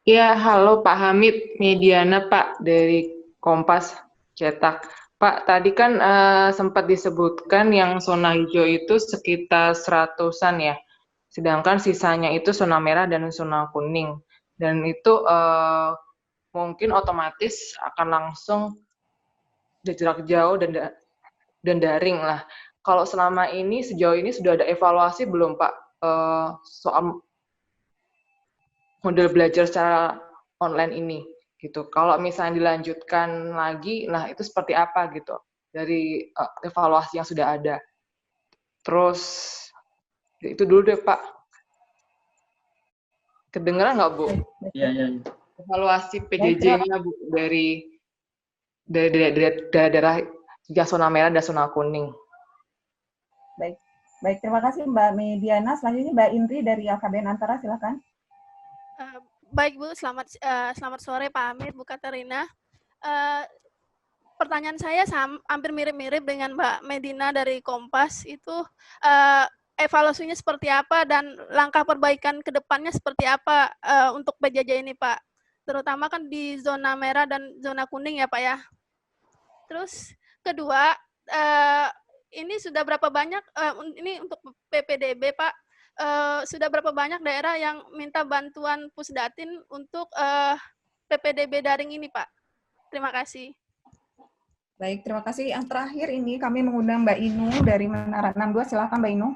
Ya, halo Pak Hamid, Mediana Pak dari Kompas Cetak. Pak, tadi kan sempat disebutkan yang zona hijau itu sekitar 100-an ya, sedangkan sisanya itu zona merah dan zona kuning. Dan itu mungkin otomatis akan langsung jarak jauh dan daring lah. Kalau selama ini, sejauh ini sudah ada evaluasi belum Pak soal model belajar secara online ini gitu. Kalau misalnya dilanjutkan lagi, nah itu seperti apa gitu dari evaluasi yang sudah ada. Terus itu dulu deh Pak. Kedengeran nggak Bu? Iya. Evaluasi PJJ-nya Bu dari daerah zona merah dan zona kuning. Baik, terima kasih Mbak Mediana. Selanjutnya Mbak Indri dari LKBN Antara, silakan. Baik Bu, selamat sore Pak Hamid, Bu Katarina. pertanyaan saya hampir mirip-mirip dengan Mbak Medina dari Kompas itu, evaluasinya seperti apa dan langkah perbaikan ke depannya seperti apa untuk PJJ ini, Pak? Terutama kan di zona merah dan zona kuning ya, Pak ya. Terus kedua, ini sudah berapa banyak, ini untuk PPDB, Pak, sudah berapa banyak daerah yang minta bantuan Pusdatin untuk PPDB daring ini, Pak? Terima kasih. Baik, terima kasih. Yang terakhir ini kami mengundang Mbak Inung dari Menara 62. Silakan Mbak Inung.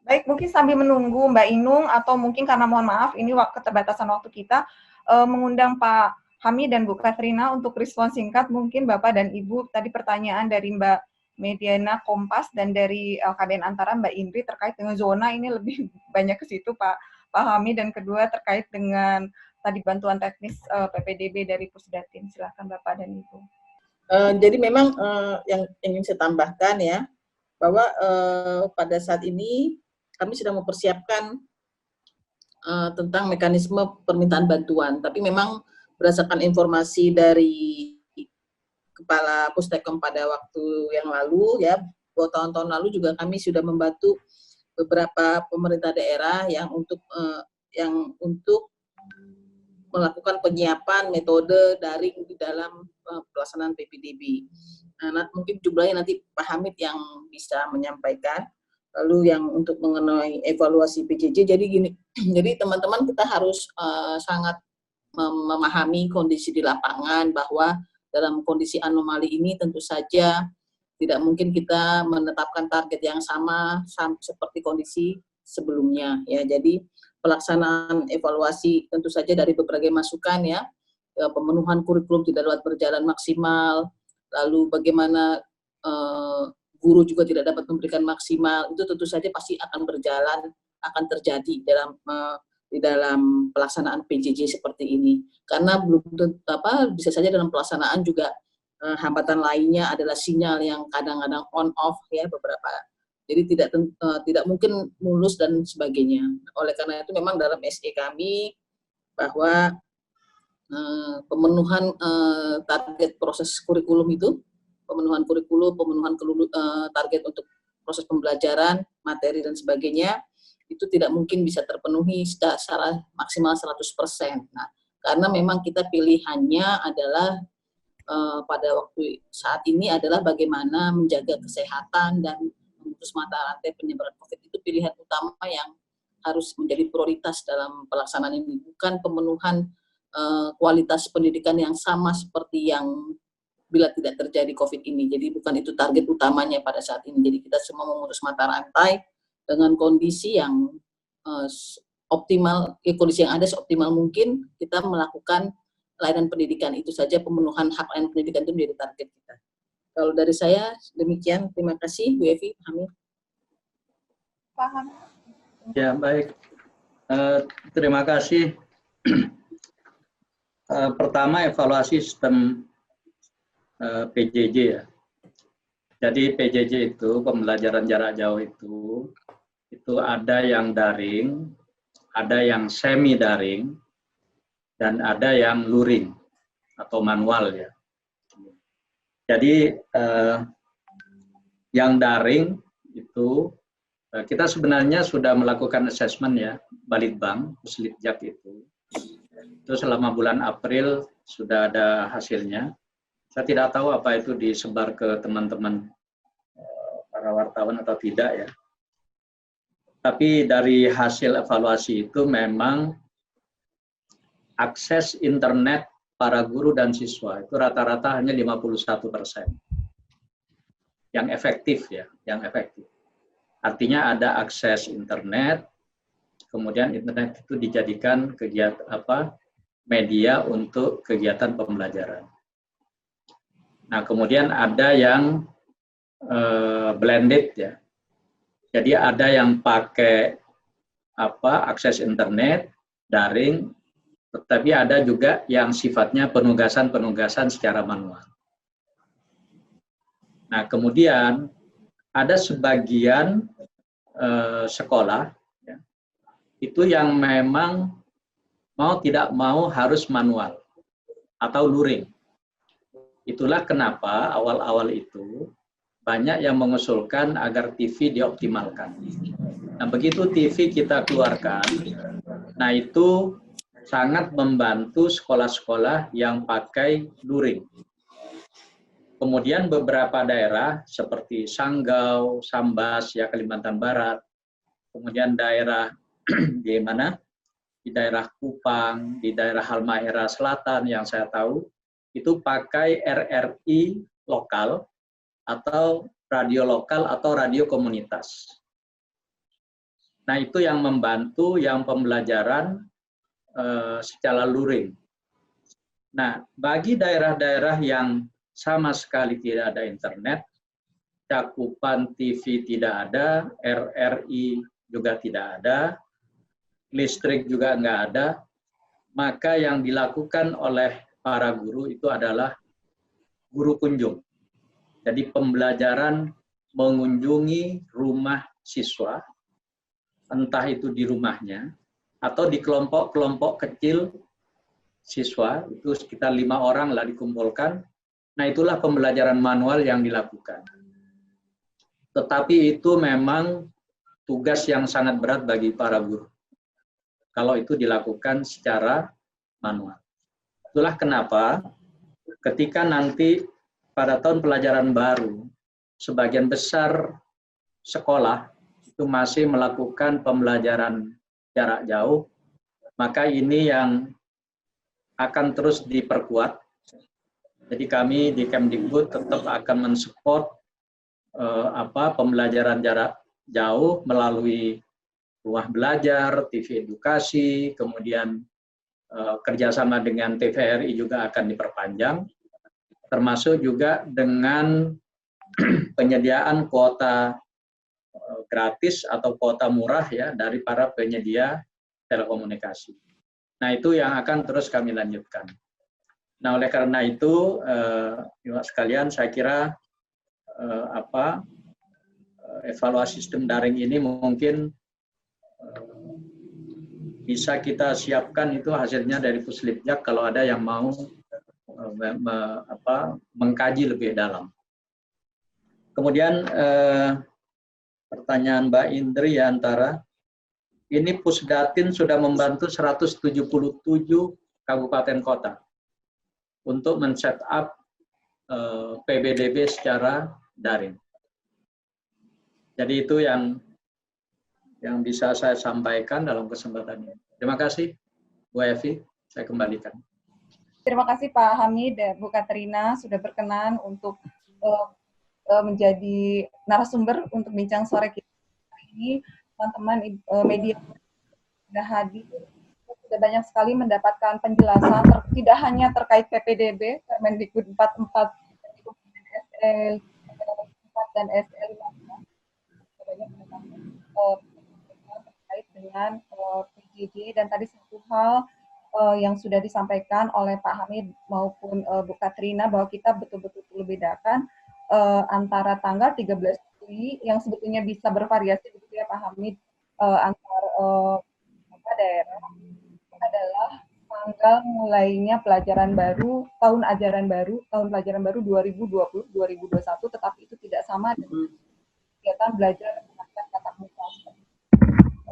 Baik, mungkin sambil menunggu Mbak Inung atau mungkin karena mohon maaf ini keterbatasan waktu kita, mengundang Pak Hamid dan Bu Katrina untuk respon singkat mungkin Bapak dan Ibu tadi pertanyaan dari Mbak Mediana Kompas dan dari KBN Antara Mbak Indri terkait dengan zona ini lebih banyak ke situ Pak Hamid, dan kedua terkait dengan tadi bantuan teknis PPDB dari Pusdatin. Silakan Bapak dan Ibu. Jadi memang yang ingin saya tambahkan ya, bahwa pada saat ini kami sudah mempersiapkan tentang mekanisme permintaan bantuan, tapi memang berdasarkan informasi dari Kepala Pustekom pada waktu yang lalu ya, bahwa tahun-tahun lalu juga kami sudah membantu beberapa pemerintah daerah yang untuk melakukan penyiapan metode daring di dalam pelaksanaan PPDB. Nah, mungkin jumlahnya nanti Pak Hamid yang bisa menyampaikan. Lalu yang untuk mengenai evaluasi PJJ, jadi gini, jadi teman-teman kita harus sangat memahami kondisi di lapangan, bahwa dalam kondisi anomali ini tentu saja tidak mungkin kita menetapkan target yang sama seperti kondisi sebelumnya ya. Jadi pelaksanaan evaluasi tentu saja dari berbagai masukan ya, pemenuhan kurikulum tidak dapat berjalan maksimal, lalu bagaimana guru juga tidak dapat memberikan maksimal, itu tentu saja pasti akan berjalan, akan terjadi di dalam pelaksanaan PJJ seperti ini. Karena belum bisa saja dalam pelaksanaan juga hambatan lainnya adalah sinyal yang kadang-kadang on off ya beberapa. Jadi tidak mungkin mulus dan sebagainya. Oleh karena itu memang dalam SE kami bahwa pemenuhan target proses kurikulum itu, pemenuhan kurikulum, target untuk proses pembelajaran, materi dan sebagainya, itu tidak mungkin bisa terpenuhi secara maksimal 100%. Nah, karena memang kita pilihannya adalah pada waktu saat ini adalah bagaimana menjaga kesehatan dan memutus mata rantai penyebaran COVID, itu pilihan utama yang harus menjadi prioritas dalam pelaksanaan ini, bukan pemenuhan kualitas pendidikan yang sama seperti yang bila tidak terjadi COVID ini. Jadi bukan itu target utamanya pada saat ini. Jadi kita semua memutus mata rantai dengan kondisi yang optimal, kondisi yang ada seoptimal mungkin kita melakukan layanan pendidikan. Itu saja, pemenuhan hak layanan pendidikan itu menjadi target kita. Kalau dari saya demikian, terima kasih Bu Evi, Hamid. Paham. Ya baik, terima kasih. Pertama, evaluasi sistem PJJ ya. Jadi PJJ itu, pembelajaran jarak jauh itu ada yang daring, ada yang semi daring, dan ada yang luring atau manual ya. Jadi yang daring itu kita sebenarnya sudah melakukan assessment ya, Balitbang, Puslitjak itu selama bulan April sudah ada hasilnya. Saya tidak tahu apa itu disebar ke teman-teman para wartawan atau tidak ya. Tapi dari hasil evaluasi itu memang akses internet para guru dan siswa itu rata-rata hanya 51% yang efektif ya, yang efektif. Artinya ada akses internet, kemudian internet itu dijadikan kegiatan media untuk kegiatan pembelajaran. Nah, kemudian ada yang blended ya. Jadi ada yang pakai akses internet daring, tetapi ada juga yang sifatnya penugasan secara manual. Nah, kemudian ada sebagian sekolah ya, itu yang memang mau tidak mau harus manual atau luring. Itulah kenapa awal-awal itu banyak yang mengusulkan agar TV dioptimalkan. Nah, begitu TV kita keluarkan, nah itu sangat membantu sekolah-sekolah yang pakai luring. Kemudian beberapa daerah seperti Sanggau, Sambas, ya Kalimantan Barat, kemudian daerah di mana? Di daerah Kupang, di daerah Halmahera Selatan yang saya tahu, itu pakai RRI lokal atau radio lokal atau radio komunitas. Nah, itu yang membantu yang pembelajaran secara luring. Nah, bagi daerah-daerah yang sama sekali tidak ada internet, cakupan TV tidak ada, RRI juga tidak ada, listrik juga nggak ada, maka yang dilakukan oleh para guru itu adalah guru kunjung. Jadi pembelajaran mengunjungi rumah siswa, entah itu di rumahnya, atau di kelompok-kelompok kecil siswa, itu sekitar 5 orang lah dikumpulkan. Nah, itulah pembelajaran manual yang dilakukan. Tetapi itu memang tugas yang sangat berat bagi para guru, kalau itu dilakukan secara manual. Itulah kenapa ketika nanti pada tahun pelajaran baru, sebagian besar sekolah itu masih melakukan pembelajaran jarak jauh, maka ini yang akan terus diperkuat. Jadi kami di Kemdikbud tetap akan mensupport pembelajaran jarak jauh melalui rumah belajar, TV edukasi, kemudian kerjasama dengan TVRI juga akan diperpanjang, termasuk juga dengan penyediaan kuota gratis atau kuota murah ya dari para penyedia telekomunikasi. Nah, itu yang akan terus kami lanjutkan. Nah, oleh karena itu, sekalian saya kira evaluasi sistem daring ini mungkin bisa kita siapkan itu hasilnya dari Puslitjak kalau ada yang mau mengkaji lebih dalam. Kemudian pertanyaan Mbak Indri antara, ini Pusdatin sudah membantu 177 kabupaten kota untuk men-set up PBDB secara daring. Jadi itu yang bisa saya sampaikan dalam kesempatan ini. Terima kasih, Bu Evi. Saya kembalikan. Terima kasih Pak Hamid dan Bu Katrina sudah berkenan untuk menjadi narasumber untuk bincang sore kita hari ini. Teman-teman media sudah hadir, sudah banyak sekali mendapatkan penjelasan, tidak hanya terkait PPDB, Permendikbud 44, SL 4 dan SL 15, terkait dengan PJJ, dan tadi satu hal yang sudah disampaikan oleh Pak Hamid maupun Bu Katrina bahwa kita betul-betul bedakan antara tanggal 13 Juli yang sebetulnya bisa bervariasi begitu ya Pak Hamid antar daerah adalah tanggal mulainya pelajaran baru, tahun pelajaran baru 2020-2021, tetapi itu tidak sama dengan kegiatan belajar menggunakan tatap muka.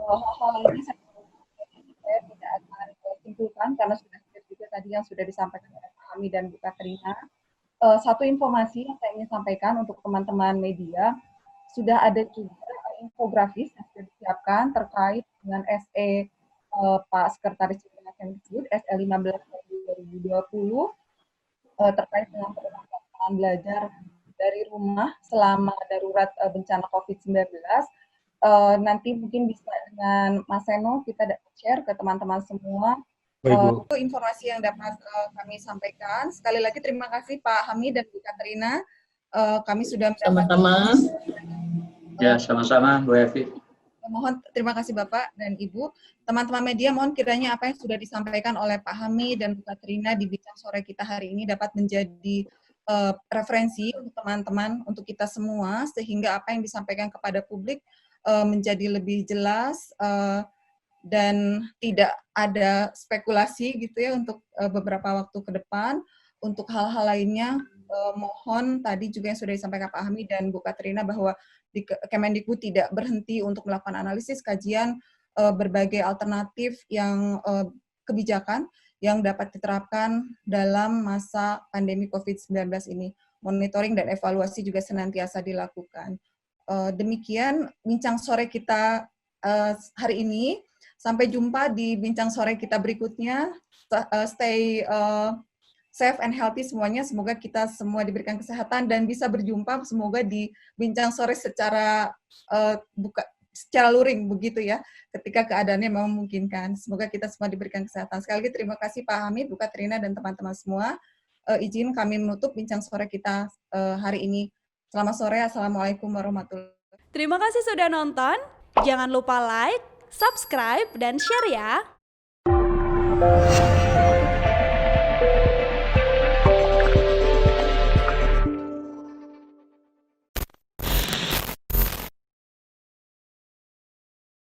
Hal ini saya tidak akan simpulkan karena sudah juga tadi yang sudah disampaikan oleh Pak Hamid dan Bu Katrina. Satu informasi yang saya ingin sampaikan untuk teman-teman media, sudah ada juga infografis yang sudah disiapkan terkait dengan SE Pak Sekretaris Jenderal Kemdikbud SE 15/2020 terkait dengan pelaksanaan belajar dari rumah selama darurat bencana COVID-19. Nanti mungkin bisa dengan Mas Seno kita share ke teman-teman semua. Itu informasi yang dapat kami sampaikan. Sekali lagi terima kasih Pak Hamid dan Bu Katrina. Kami sudah sama-sama. Ya, sama-sama Bu Evi. Mohon terima kasih Bapak dan Ibu. Teman-teman media, mohon kiranya apa yang sudah disampaikan oleh Pak Hamid dan Bu Katrina di bincang sore kita hari ini dapat menjadi referensi untuk teman-teman, untuk kita semua, sehingga apa yang disampaikan kepada publik menjadi lebih jelas dan tidak ada spekulasi gitu ya untuk beberapa waktu ke depan. untuk hal-hal lainnya, mohon tadi juga yang sudah disampaikan Pak Hamid dan Bu Katrina bahwa di Kemendikbud tidak berhenti untuk melakukan analisis, kajian, berbagai alternatif yang kebijakan yang dapat diterapkan dalam masa pandemi COVID-19 ini. Monitoring dan evaluasi juga senantiasa dilakukan. Demikian bincang sore kita hari ini. Sampai jumpa di bincang sore kita berikutnya. Stay safe and healthy semuanya. Semoga kita semua diberikan kesehatan dan bisa berjumpa semoga di bincang sore secara secara luring begitu ya, ketika keadaannya memungkinkan. Semoga kita semua diberikan kesehatan. Sekali lagi terima kasih Pak Hamid, Bu Katrina, dan teman-teman semua. Izin kami menutup bincang sore kita hari ini. Selamat sore, Assalamualaikum warahmatullahi wabarakatuh. Terima kasih sudah nonton. Jangan lupa like, subscribe, dan share ya.